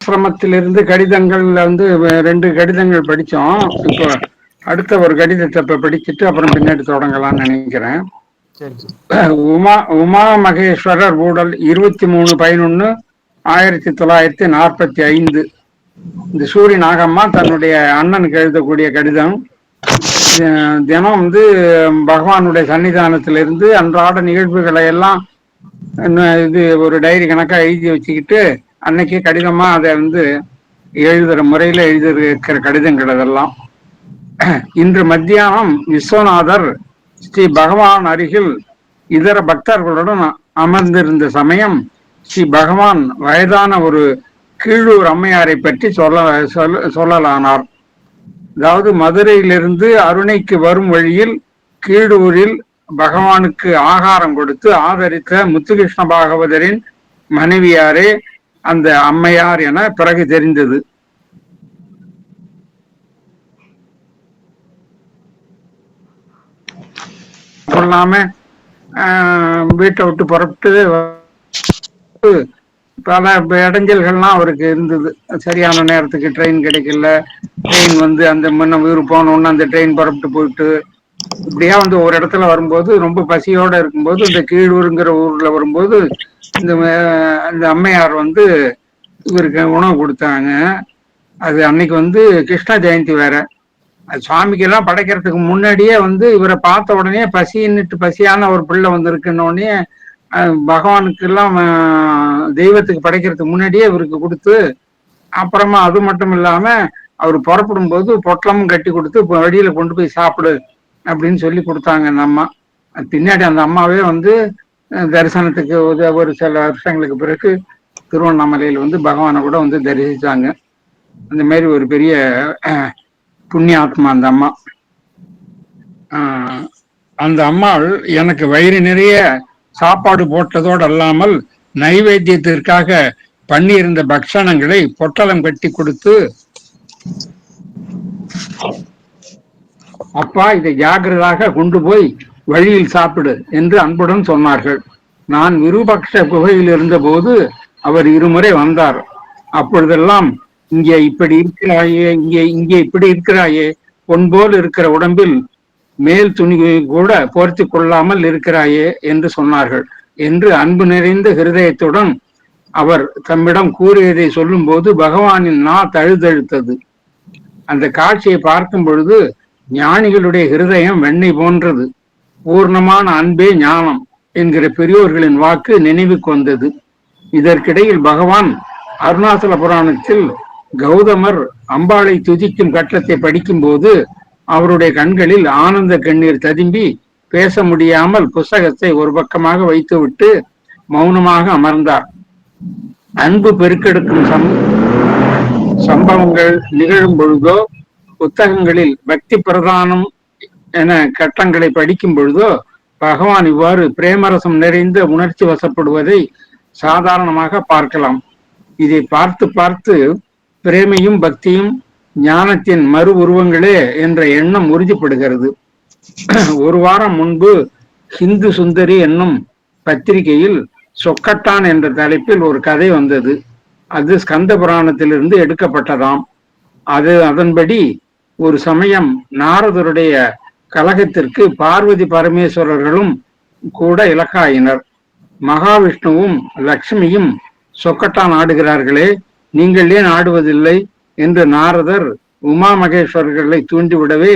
ஆசிரமத்திலிருந்து கடிதங்கள்ல வந்து 2 கடிதங்கள் படிச்சோம். இப்போ அடுத்த ஒரு கடிதத்தை இப்ப படிச்சுட்டு அப்புறம் பின்னாடி தொடங்கலாம்னு நினைக்கிறேன். உமா மகேஸ்வரர் ஊடல் 23/11/1945. இந்த சூரி நாகம்மா தன்னுடைய அண்ணனுக்கு எழுதக்கூடிய கடிதம். தினம் வந்து பகவானுடைய சன்னிதானத்திலிருந்து அன்றாட நிகழ்வுகளை எல்லாம் இது ஒரு டைரி கணக்கா எழுதி வச்சுக்கிட்டு அன்னைக்கு கடிதமா அதை வந்து எழுதுற முறையில எழுதியிருக்கிற கடிதங்கள் அதெல்லாம். இன்று மத்தியானம் விஸ்வநாதர் ஸ்ரீ பகவான் அருகில் இதர பக்தர்களுடன் அமர்ந்திருந்த சமயம் ஸ்ரீ பகவான் வயதான ஒரு கீழூர் அம்மையாரை பற்றி சொல்லலானார். அதாவது மதுரையிலிருந்து அருணைக்கு வரும் வழியில் கீழூரில் பகவானுக்கு ஆகாரம் கொடுத்து ஆதரித்த முத்துகிருஷ்ண பாகவதரின் மனைவியாரே அந்த அம்மையார் என பிறகு தெரிந்தது. சொல்லாம வீட்டை விட்டு புறப்பட்டு பல இடைஞ்சல்கள்லாம் அவருக்கு இருந்தது. சரியான நேரத்துக்கு ட்ரெயின் கிடைக்கல, ட்ரெயின் வந்து அந்த முன்ன ஊர் போனோன்னு அந்த ட்ரெயின் புறப்பட்டு போயிட்டு இப்படியா வந்து ஒரு இடத்துல வரும்போது ரொம்ப பசியோட இருக்கும்போது இந்த கீழூருங்கிற ஊர்ல வரும்போது இந்த அம்மையார் வந்து இவருக்கு உணவு கொடுத்தாங்க. அது அன்னைக்கு வந்து கிருஷ்ண ஜெயந்தி வேற. அது சுவாமிக்கெல்லாம் படைக்கிறதுக்கு முன்னாடியே வந்து இவரை பார்த்த உடனே பசியான ஒரு பிள்ளை வந்திருக்குன்னொடனே பகவானுக்கு எல்லாம் தெய்வத்துக்கு படைக்கிறதுக்கு முன்னாடியே இவருக்கு கொடுத்து, அப்புறமா அது மட்டும் இல்லாம அவர் புறப்படும் போது பொட்டலமும் கட்டி கொடுத்து வழியில கொண்டு போய் சாப்பிடு அப்படின்னு சொல்லி கொடுத்தாங்க அந்த அம்மா. பின்னாடி அந்த அம்மாவே வந்து தரிசனத்துக்கு ஒரு சில வருஷங்களுக்கு பிறகு திருவண்ணாமலையில் வந்து பகவானை கூட வந்து தரிசிச்சாங்க. அந்த மாதிரி ஒரு பெரிய புண்ணியாத்மா அந்த அம்மா. அந்த அம்மாள் எனக்கு வயிறு நிறைய சாப்பாடு போட்டதோடு அல்லாமல் நைவேத்தியத்திற்காக பண்ணியிருந்த பக்ஷணங்களை பொட்டலம் கட்டி கொடுத்து, அப்பா இதை ஜாகிரதாக கொண்டு போய் வழியில் சாப்பிடு என்று அன்புடன் சொன்னார்கள். நான் விருபக்ஷ குகையில் இருந்த போது அவர் இருமுறை வந்தார். அப்பொழுதெல்லாம் இங்கே இப்படி இருக்கிறாயே, இங்கே இப்படி இருக்கிறாயே, பொன்போல் இருக்கிற உடம்பில் மேல் துணி கூட போர்த்தி கொள்ளாமல் இருக்கிறாயே என்று சொன்னார்கள் என்று அன்பு நிறைந்த ஹிருதயத்துடன் அவர் தம்மிடம் கூறியதை சொல்லும் போது பகவானின் நா தழுதழுத்தது. அந்த காட்சியை பார்க்கும் பொழுது ஞானிகளுடைய ஹிருதயம் வெண்ணெய் போன்றது. பூர்ணமான அன்பே ஞானம் என்கிற பெரியோர்களின் வாக்கு நினைவுக்கு வந்தது. இதற்கிடையில் பகவான் அருணாசல புராணத்தில் கௌதமர் அம்பாளை துதிக்கும் கட்டத்தை படிக்கும் போது அவருடைய கண்களில் ஆனந்த கண்ணீர் ததும்பி பேச முடியாமல் புஸ்தகத்தை ஒரு பக்கமாக வைத்துவிட்டு மௌனமாக அமர்ந்தார். அன்பு பெருக்கெடுக்கும் சம்பவங்கள் நிகழும் பொழுதோ, புத்தகங்களில் பக்தி பிரதானம் என கட்டங்களை படிக்கும் பொழுதோ பகவான் இவ்வாறு பிரேமரசம் நிறைந்த உணர்ச்சி வசப்படுவதை சாதாரணமாக பார்க்கலாம். இதை பார்த்து பார்த்து பிரேமையும் பக்தியும் ஞானத்தின் மறு உருவங்களே என்ற எண்ணம் உறுதிப்படுகிறது. ஒரு வாரம் முன்பு ஹிந்து சுந்தரி என்னும் பத்திரிகையில் சொக்கட்டான் என்ற தலைப்பில் ஒரு கதை வந்தது. அது ஸ்கந்த புராணத்திலிருந்து எடுக்கப்பட்டதாம். அதன்படி ஒரு சமயம் நாரதருடைய கலகத்திற்கு பார்வதி பரமேஸ்வரர்களும் கூட இலக்காயினர். மகாவிஷ்ணுவும் லட்சுமியும் சொக்கட்டான் ஆடுகிறார்களே, நீங்கள் ஏன் ஆடுவதில்லை என்று நாரதர் உமா மகேஸ்வரர்களை தூண்டிவிடவே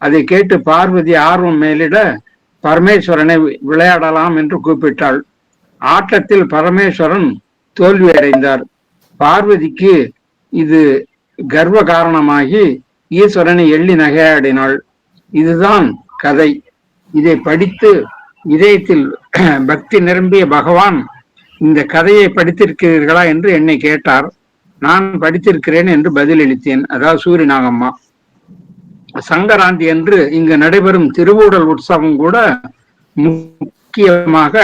அதை கேட்டு பார்வதி ஆர்வம் மேலிட பரமேஸ்வரனை விளையாடலாம் என்று கூப்பிட்டாள். ஆட்டத்தில் பரமேஸ்வரன் தோல்வி அடைந்தார். பார்வதிக்கு இது கர்வ காரணமாகி ஈஸ்வரனை எள்ளி நகையாடினாள். இதுதான் கதை. இதை படித்து இதயத்தில் பக்தி நிரம்பிய பகவான் இந்த கதையை படித்திருக்கிறீர்களா என்று என்னை கேட்டார். நான் படித்திருக்கிறேன் என்று பதிலளித்தேன். அதாவது சூரி நாகம்மா. சங்கராந்தி என்று இங்கு நடைபெறும் திருவூடல் உற்சவம் கூட முக்கியமாக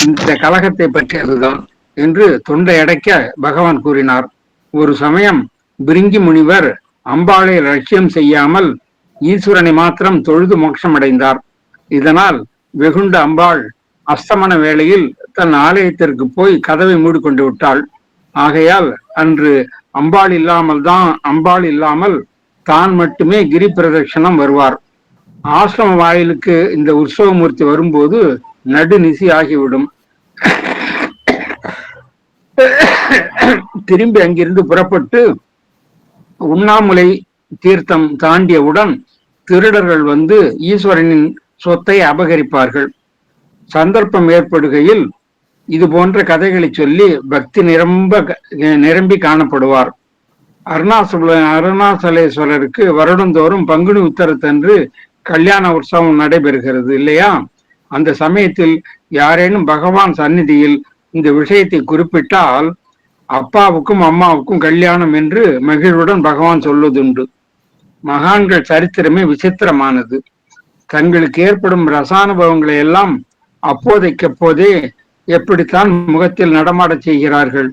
இந்த கலகத்தை பற்றியதுதான் என்று தொண்டை அடைக்க பகவான் கூறினார். ஒரு சமயம் பிரிங்கி முனிவர் அம்பாளை லட்சியம் செய்யாமல் ஈஸ்வரனை மாத்திரம் தொழுது மோட்சம் அடைந்தார். இதனால் வெகுண்ட அம்பாள் அஸ்தமன வேளையில் தன் ஆலயத்திற்கு போய் கதவை மூடிக்கொண்டு விட்டாள். ஆகையால் அன்று அம்பாள் இல்லாமல் தான் மட்டுமே கிரி பிரதட்சணம் வருவார். ஆசிரம வாயிலுக்கு இந்த உற்சவமூர்த்தி வரும்போது நடுநிசி ஆகிவிடும். திரும்பி அங்கிருந்து புறப்பட்டு உண்ணாமுலை தீர்த்தம் தாண்டியவுடன் திருடர்கள் வந்து ஈஸ்வரனின் சொத்தை அபகரிப்பார்கள். சந்தர்ப்பம் ஏற்படுகையில் இது போன்ற கதைகளை சொல்லி பக்தி நிரம்பி காணப்படுவார். அருணாசலேஸ்வரருக்கு வருடந்தோறும் பங்குனி உத்தரத்தன்று கல்யாண உற்சவம் நடைபெறுகிறது இல்லையா? அந்த சமயத்தில் யாரேனும் பகவான் சந்நிதியில் இந்த விஷயத்தை குறிப்பிட்டால் அப்பாவுக்கும் அம்மாவுக்கும் கல்யாணம் என்று மகிழ்வுடன் பகவான் சொல்வதுண்டு. மகான்கள் சரித்திரமே விசித்திரமானது. தங்களுக்கு ஏற்படும் ரசானுபவங்களை எல்லாம் அப்போதைக்கப்போதே எப்படித்தான் முகத்தில் நடமாடச் செய்கிறார்கள்.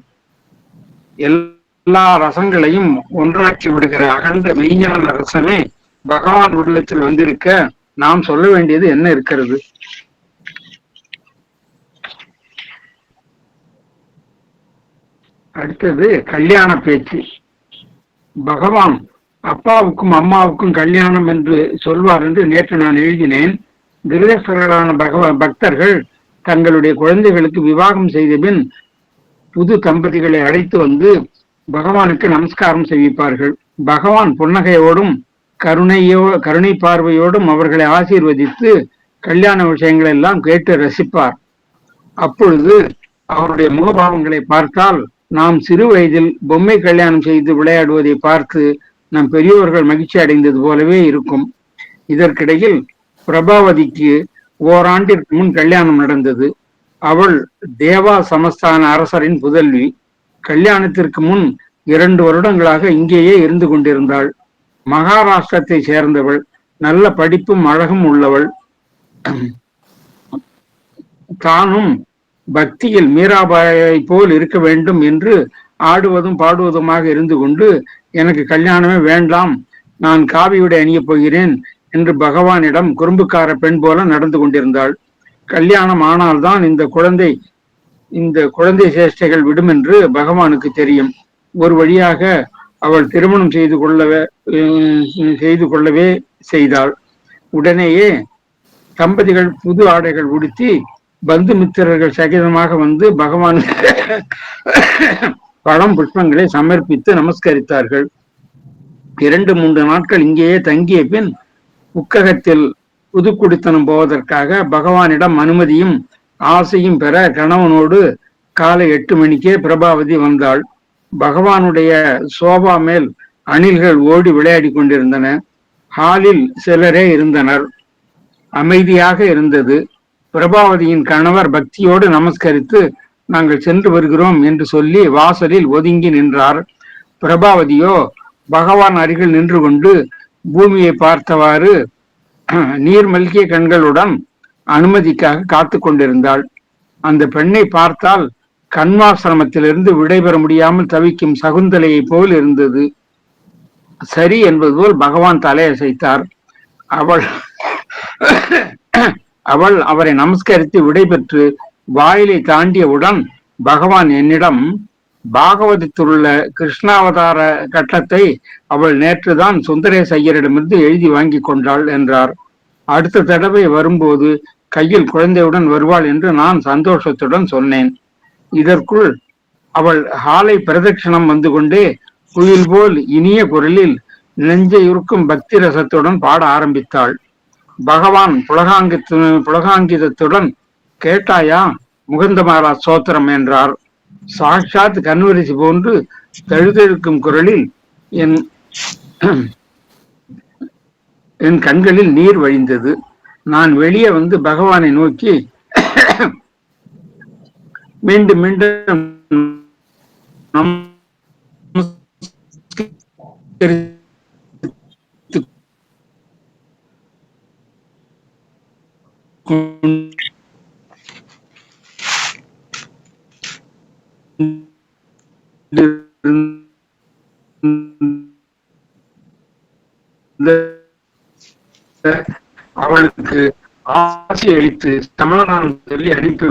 எல்லா ரசங்களையும் ஒன்றாக்கி விடுகிற அகண்ட மெய்ஞான ரசமே பகவான் உள்ளத்தில் வந்திருக்க நாம் சொல்ல வேண்டியது என்ன இருக்கிறது? அடுத்தது கல்யாண பேச்சு. பகவான் அப்பாவுக்கும் அம்மாவுக்கும் கல்யாணம் என்று சொல்வார் என்று நேற்று நான் எழுதினேன். கிரகஸ்தர்களான பக்தர்கள் தங்களுடைய குழந்தைகளுக்கு விவாகம் செய்த பின் புது தம்பதிகளை அழைத்து வந்து பகவானுக்கு நமஸ்காரம் செய்விப்பார்கள். பகவான் புன்னகையோடும் கருணை பார்வையோடும் அவர்களை ஆசீர்வதித்து கல்யாண விஷயங்கள் எல்லாம் கேட்டு ரசிப்பார். அப்பொழுது அவருடைய முகபாவங்களை பார்த்தால் நாம் சிறு வயதில் பொம்மை கல்யாணம் செய்து விளையாடுவதை பார்த்து நம் பெரியோர்கள் மகிழ்ச்சி அடைந்தது போலவே இருக்கும். இதற்கிடையில் பிரபாவதிக்கு ஓராண்டிற்கு முன் கல்யாணம் நடந்தது. அவள் தேவா சமஸ்தான அரசரின் புதல்வி. கல்யாணத்திற்கு முன் 2 வருடங்களாக இங்கேயே இருந்து கொண்டிருந்தாள். மகாராஷ்டிரத்தை சேர்ந்தவள். நல்ல படிப்பும் அழகும் உள்ளவள். தானும் பக்தியில் மீராபாயை போல் இருக்க வேண்டும் என்று ஆடுவதும் பாடுவதுமாக இருந்து கொண்டு எனக்கு கல்யாணமே வேண்டாம், நான் காவியுடை அணியப் போகிறேன் என்று பகவானிடம் குறும்புக்கார பெண் போல நடந்து கொண்டிருந்தாள். கல்யாணம் ஆனால்தான் இந்த குழந்தை சேஷ்டைகள் விடும் என்று பகவானுக்கு தெரியும். ஒரு வழியாக அவள் திருமணம் செய்து கொள்ளவே செய்தாள். உடனேயே தம்பதிகள் புது ஆடைகள் உடுத்தி பந்து மித்திரர்கள் சகிதமாக வந்து பகவான் பழம் புஷ்பங்களை சமர்ப்பித்து நமஸ்கரித்தார்கள். 2-3 நாட்கள் இங்கேயே தங்கிய பின் உக்ககத்தில் புதுக்குடித்தனம் போவதற்காக பகவானிடம் அனுமதியும் ஆசையும் பெற கணவனோடு காலை 8 மணிக்கே பிரபாவதி வந்தாள். பகவானுடைய சோபா மேல் அணில்கள் ஓடி விளையாடி கொண்டிருந்தன. ஹாலில் சிலரே இருந்தனர். அமைதியாக இருந்தது. பிரபாவதியின் கணவர் பக்தியோடு நமஸ்கரித்து நாங்கள் சென்று வருகிறோம் என்று சொல்லி வாசலில் ஒதுங்கி நின்றார். பிரபாவதியோ பகவான் அருகில் நின்று கொண்டு பூமியை பார்த்தவாறு நீர் மல்கிய கண்களுடன் அனுமதிக்காக காத்து கொண்டிருந்தாள். அந்த பெண்ணை பார்த்தால் கண்வாசிரமத்திலிருந்து விடைபெற முடியாமல் தவிக்கும் சகுந்தலையை போல் இருந்தது. சரி என்பது போல் பகவான் தலையசைத்தார். அவள் அவரை நமஸ்கரித்து விடைபெற்று வாயிலை தாண்டியவுடன் பகவான் என்னிடம் பாகவதத்தில் உள்ள கிருஷ்ணாவதார கட்டத்தை அவள் நேற்றுதான் சுந்தரேச ஐயரிடமிருந்து எழுதி வாங்கி கொண்டாள் என்றார். அடுத்த தடவை வரும்போது கையில் குழந்தையுடன் வருவாள் என்று நான் சந்தோஷத்துடன் சொன்னேன். இதற்குள் அவள் ஹாலை பிரதட்சணம் வந்து கொண்டே குயில் போல் இனிய குரலில் நெஞ்சையுறுக்கும் பக்தி ரசத்துடன் பாட ஆரம்பித்தாள். பகவான் புலகாங்கிதத்துடன் கேட்டாயா முகுந்தமாலா சோத்திரம் என்றார். சாட்சாத் கண்வரிசி போன்று தழுதழுக்கும் குரலில் என் கண்களில் நீர் வழிந்தது. நான் வெளியே வந்து பகவானை நோக்கி மீண்டும் மீண்டும் அவளுக்கு ஆசி அளித்து சமாதானம் சொல்லி அனுப்பி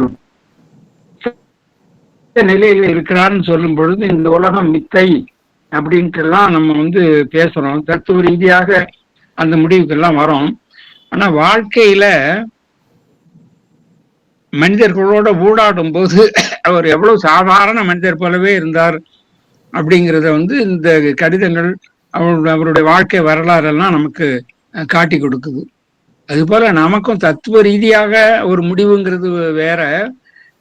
நிலையில இருக்கிறான்னு சொல்லும் பொழுது இந்த உலகம் மித்தை அப்படின்ட்டு எல்லாம் நம்ம பேசுறோம். தத்துவ ரீதியாக அந்த முடிவுக்கெல்லாம் வரோம். ஆனா வாழ்க்கையில மனிதர்களோட ஊடாடும் போது அவர் எவ்வளவு சாதாரண மனிதர் போலவே இருந்தார் அப்படிங்கிறத இந்த கடிதங்கள் அவருடைய வாழ்க்கை வரலாறு எல்லாம் நமக்கு காட்டி கொடுக்குது. அது போல நமக்கும் தத்துவ ரீதியாக ஒரு முடிவுங்கிறது வேற.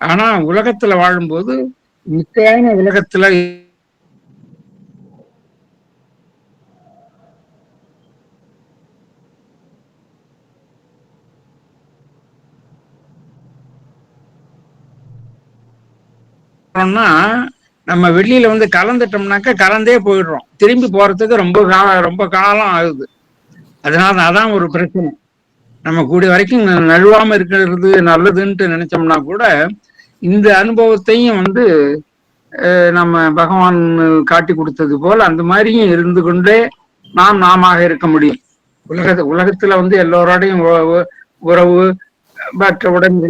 ஆனா உலகத்துல வாழும்போது மித்தையான உலகத்துல நம்ம வெளியில கலந்துட்டோம்னாக்க கலந்தே போயிடுறோம். திரும்பி போறதுக்கு ரொம்ப காலம் ஆகுது. அதனால அதான் ஒரு பிரச்சனை. நம்ம கூடிய வரைக்கும் நழுவாம இருக்கிறது நல்லதுன்ட்டு நினைச்சோம்னா கூட இந்த அனுபவத்தையும் நம்ம பகவான் காட்டி கொடுத்தது போல அந்த மாதிரியும் இருந்து கொண்டே நாம இருக்க முடியும். உலகத்துல எல்லோரோடையும் உறவு மற்ற உடம்பு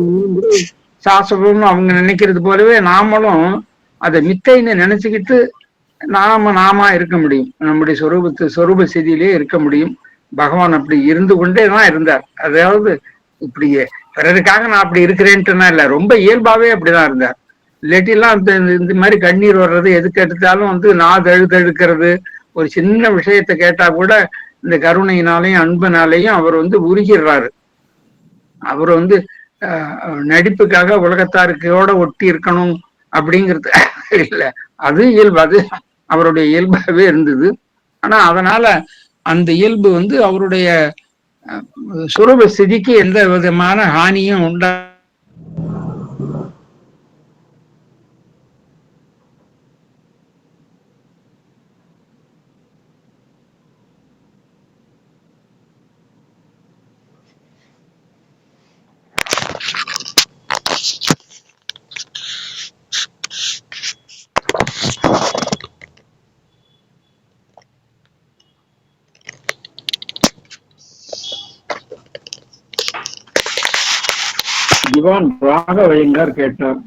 சாஸ்திரம்னு அவங்க நினைக்கிறது போலவே நாமளும் அதை மித்தைன்னு நினைச்சுக்கிட்டு நாம இருக்க முடியும். நம்முடைய சொரூப செய்தியிலே இருக்க முடியும். பகவான் அப்படி இருந்து கொண்டே தான் இருந்தார். அதாவது இப்படி பிறருக்காக நான் அப்படி இருக்கிறேன்ட்டுனா இல்ல, ரொம்ப இயல்பாவே அப்படிதான் இருந்தார். இல்லாட்டிலாம் இந்த மாதிரி கண்ணீர் வர்றது எதுக்கு எடுத்தாலும் நான் தழுக்கிறது, ஒரு சின்ன விஷயத்தை கேட்டா கூட இந்த கருணையினாலையும் அன்பனாலையும் அவர் உருகிறாரு. அவர் நடிப்புக்காக உலகத்தாருக்கையோட ஒட்டி இருக்கணும் அப்படிங்கிறது இல்லை. அது இயல்பு, அது அவருடைய இயல்பாகவே இருந்தது. ஆனா அதனால அந்த இயல்பு அவருடைய சுரூப ஸ்திதிக்கு எந்த விதமான ஹானியும் உண்டா திவான் ராகவையங்கார் கேட்டார்.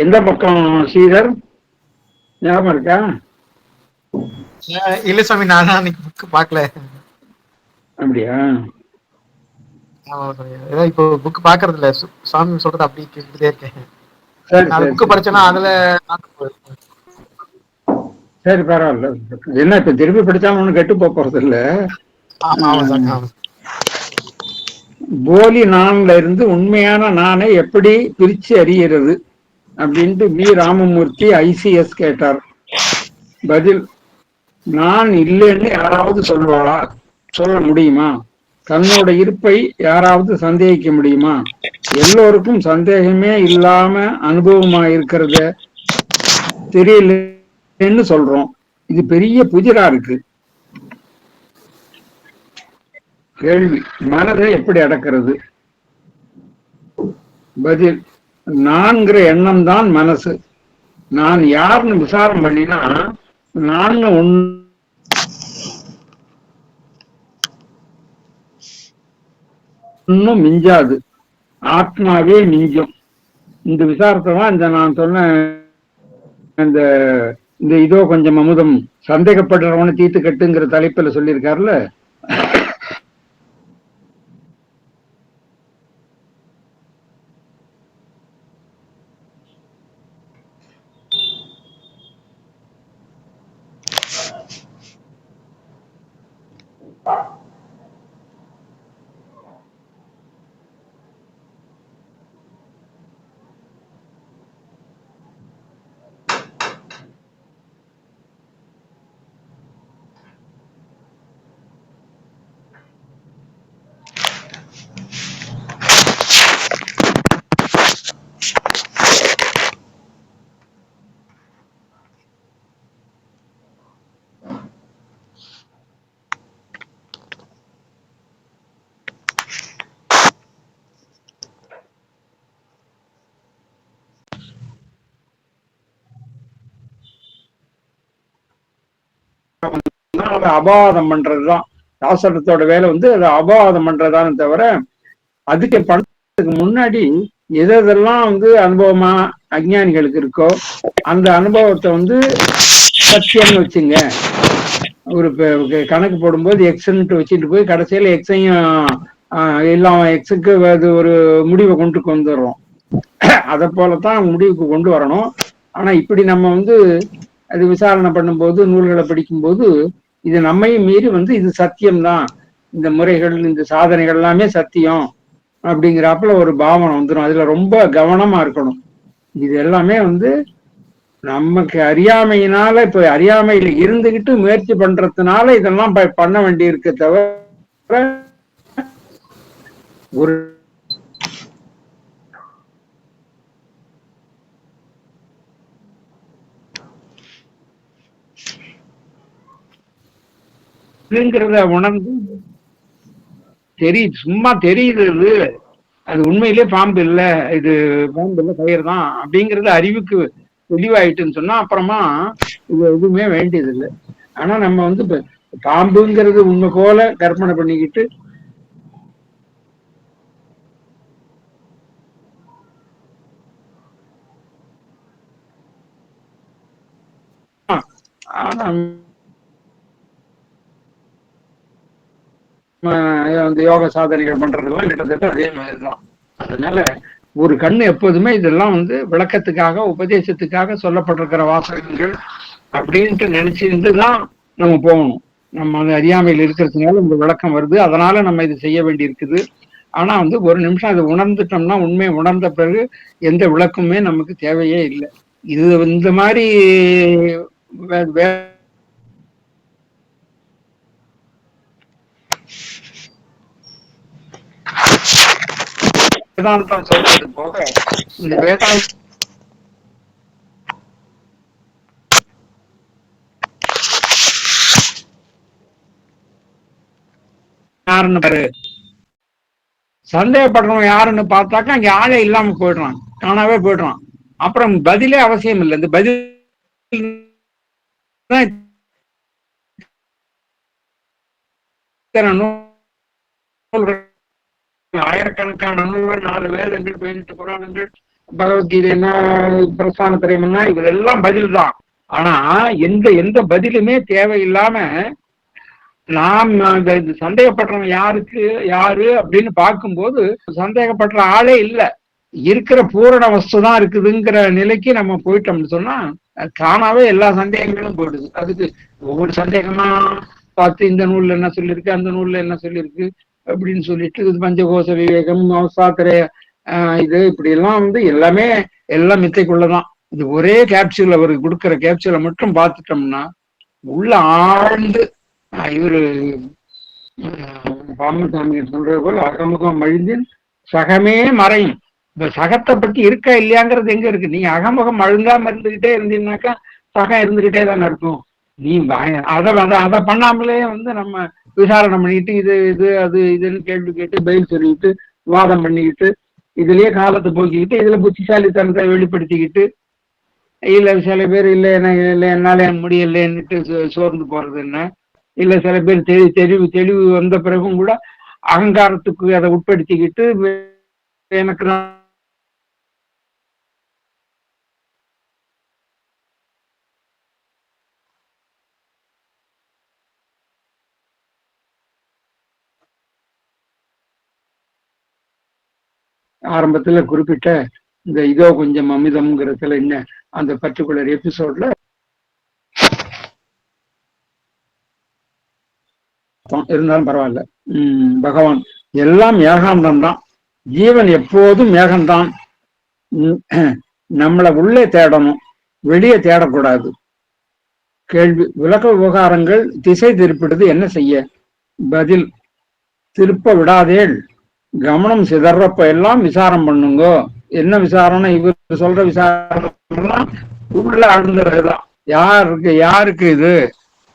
எந்த பக்கம் ஸ்ரீதர், ஞாபகம் இருக்கா? இல்ல சாமி, நானா அன்னைக்கு புக் பாக்கல. அப்படியா? ஏதோ இப்போ புக் பாக்குறது இல்ல, சாமி சொல்றது அப்படி கேட்டுட்டே இருக்கேன். புக் படிச்சேன்னா அதுல சரி, பரவாயில்ல. என்ன இப்ப திருப்பி படிச்சாலும் ஒண்ணு கெட்டு போறது இல்ல. போலி நான்ல இருந்து உண்மையான நானை எப்படி பிரிச்சு அறியறது அப்படின்ட்டு வி ராமமூர்த்தி ஐசிஎஸ் கேட்டார். பதில்: நான் இல்லைன்னு யாராவது சொல்வாளா? சொல்ல முடியுமா? தன்னோட இருப்பை யாராவது சந்தேகிக்க முடியுமா? எல்லோருக்கும் சந்தேகமே இல்லாம அனுபவமா இருக்கிறத தெரியலன்னு சொல்றோம். இது பெரிய புதிரா இருக்கு. கேள்வி: மனதை எப்படி அடக்கிறது? பதில்: நான்கிற எண்ணம் தான் மனசு. நான் யாருன்னு விசாரம் பண்ணினா நான் ஒன்னும் மிஞ்சாது, ஆத்மாவே மிஞ்சும். இந்த விசாரத்தை தான் நான் சொன்ன இந்த இதோ கொஞ்சம் அமுதம் சந்தேகப்படுறவனை தீர்த்து கட்டுங்கிற தலைப்புல சொல்லியிருக்காருல. அபாவாதம் பண்றதுதான் சாஸ்திரத்தோட வேலை. அதை அபாவாதம் பண்றதான்னு தவிர அதுக்கு பணத்துக்கு முன்னாடி எதெல்லாம் வந்து அனுபவமா அஞ்ஞானிகளுக்கு இருக்கோ அந்த அனுபவத்தை வந்து சத்தியம்னு வச்சுங்க. ஒரு கணக்கு போடும்போது எக்ஸ்ன்ட்டு வச்சுட்டு போய் கடைசியில எக்ஸையும் எல்லாம் எக்ஸுக்கு அது ஒரு முடிவை கொண்டு வந்துடுறோம். அதை போலத்தான் முடிவுக்கு கொண்டு வரணும். ஆனா இப்படி நம்ம வந்து அது விசாரணை பண்ணும்போது நூல்களை படிக்கும்போது இது நம்மையும் மீறி வந்து இது சத்தியம்தான், இந்த முறைகள் இந்த சாதனைகள் எல்லாமே சத்தியம் அப்படிங்கிறாப்புல ஒரு பாவனை வந்துடும். அதுல ரொம்ப கவனமா இருக்கணும். இது எல்லாமே வந்து நமக்கு அறியாமையினால, இப்ப அறியாமையில இருந்துகிட்டு முயற்சி பண்றதுனால இதெல்லாம் பண்ண வேண்டி இருக்கு தவிர ஒரு உணர்ந்து தெரியுது, சும்மா தெரியுது அது உண்மையிலே பாம்பு இல்ல, இது பாம்பு இல்ல கயிறு தான் அப்படிங்கறது அறிவுக்கு தெளிவாயிட்டுன்னு சொன்னா அப்புறமா இது எதுவுமே வேண்டியது இல்லை. ஆனா நம்ம வந்து பாம்புங்கிறது உண்மை போல கற்பனை பண்ணிக்கிட்டு யோக சாதனைகள் பண்றதெல்லாம் கிட்டத்தட்ட அதே மாதிரிதான். அதனால ஒரு கண்ணு எப்போதுமே இதெல்லாம் வந்து விளக்கத்துக்காக உபதேசத்துக்காக சொல்லப்பட்டிருக்கிற வாசகங்கள் அப்படின்ட்டு நினைச்சிருந்துதான் நம்ம போகணும். நம்ம அது அறியாமையில் இருக்கிறதுனால இந்த விளக்கம் வருது, அதனால நம்ம இது செய்ய வேண்டி இருக்குது. ஆனா வந்து ஒரு நிமிஷம் அதை உணர்ந்துட்டோம்னா, உண்மையை உணர்ந்த பிறகு எந்த விளக்கமுமே நமக்கு தேவையே இல்லை. இது இந்த மாதிரி வேதாந்தம் சொல்றது போக இந்த வேதாந்தம் யாருன்னு பாரு, சந்தேகப்படுறவன் யாருன்னு பார்த்தாக்கா அங்க ஆளே இல்லாம போயிடுறான், காணாவே போயிடுறான். அப்புறம் பதிலே அவசியம் இல்லை. இந்த பதில் ஆயிரக்கணக்கான நூல்கள், 4 வேதங்கள், 18 புராணங்கள், பகவத்கீதை, என்ன பிரஸ்தான திரையம்னா இதெல்லாம் பதில் தான். ஆனா எந்த பதிலுமே தேவையில்லாம நாம் சந்தேகப்படுறவங்க யாரு அப்படின்னு பார்க்கும்போது சந்தேகப்படுற ஆளே இல்லை, இருக்கிற பூரண வஸ்து தான் இருக்குதுங்கிற நிலைக்கு நம்ம போயிட்டோம்னு சொன்னா காணாவே எல்லா சந்தேகங்களும் போயிடுது. அதுக்கு ஒவ்வொரு சந்தேகமா பார்த்து இந்த நூல்ல என்ன சொல்லியிருக்கு, அந்த நூல்ல என்ன சொல்லியிருக்கு அப்படின்னு சொல்லிட்டு இது பஞ்சகோச விவேகம், சாத்திரை, இது இப்படி எல்லாம் வந்து எல்லாமே எல்லாம் மித்தைக்குள்ளதான். இது ஒரே கேப்சூல், அவருக்கு கொடுக்குற கேப்சூலை மட்டும் பார்த்துட்டோம்னா உள்ள ஆழ்ந்து இவரு பாமசாமி சொல்றது போல அகமுகம் அழிந்தின் சகமே மறையும். இந்த சகத்தை பத்தி இருக்கா இல்லையாங்கிறது எங்க இருக்கு? நீங்க அகமுகம் அழுங்காம இருந்துகிட்டே இருந்தீங்கன்னாக்கா சகம் இருந்துகிட்டே தானே இருக்கும். நீ அதை பண்ணாமலே வந்து நம்ம விசாரணை பண்ணிட்டு இது அது இதுன்னு கேள்வி கேட்டு பதில் சொல்லிட்டு வாதம் பண்ணிக்கிட்டு இதுலயே காலத்தை போக்கிக்கிட்டு இதுல புத்திசாலித்தனத்தை வெளிப்படுத்திக்கிட்டு இல்ல சில பேர் இல்லை என்னால முடியலன்னுட்டு சோர்ந்து போறது என்ன, இல்ல சில பேர் தெளிவு வந்த பிறகும் கூட அகங்காரத்துக்கு அதை உட்படுத்திக்கிட்டு எனக்கு ஆரம்பத்துல குறிப்பிட்ட இந்த இதோ கொஞ்சம் அமிதம்ங்கிறதுல என்ன அந்த பர்டிகுலர் எபிசோட்ல இருந்தாலும் பரவாயில்ல. பகவான் எல்லாம் ஏகாந்தம் தான், ஜீவன் எப்போதும் ஏகம்தான். நம்மளை உள்ளே தேடணும், வெளியே தேடக்கூடாது. கேள்வி உலக விவகாரங்கள் திசை திருப்பிடுது, என்ன செய்ய? பதில், திருப்ப விடாதேள், கவனம் சிதறப்ப எல்லாம் விசாரம் பண்ணுங்கோ. என்ன விசாரணை? இவர் சொல்ற விசாரணை உள்ள ஆழ்ந்துறதுதான். யாருக்கு இது,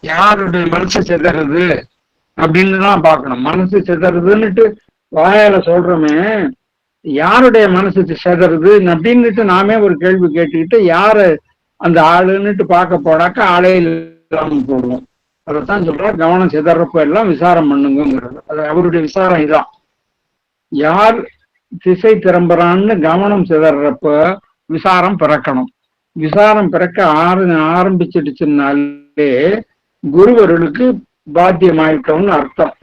யாருடைய மனசு சிதறது அப்படின்னு தான் பார்க்கணும். மனசு சிதறதுன்னுட்டு வாயால சொல்றோமே, யாருடைய மனசு சிதறது அப்படின்னுட்டு நாமே ஒரு கேள்வி கேட்டுக்கிட்டு யாரு அந்த ஆளுன்னுட்டு பார்க்க போனாக்கா ஆளே இல்லாம போடுவோம். அதைத்தான் சொல்ற, கவனம் சிதறப்ப எல்லாம் விசாரம் பண்ணுங்கிறது. அது அவருடைய விசாரம் இதான். யார் திசை திரும்புறான்னு கவனம் சிதறப்ப விசாரம் பிறக்கணும். விசாரம் பிறக்க ஆரம்பிச்சிடுச்சுனாலே குருவர்களுக்கு பாத்தியமாயிட்டோம்னு அர்த்தம்.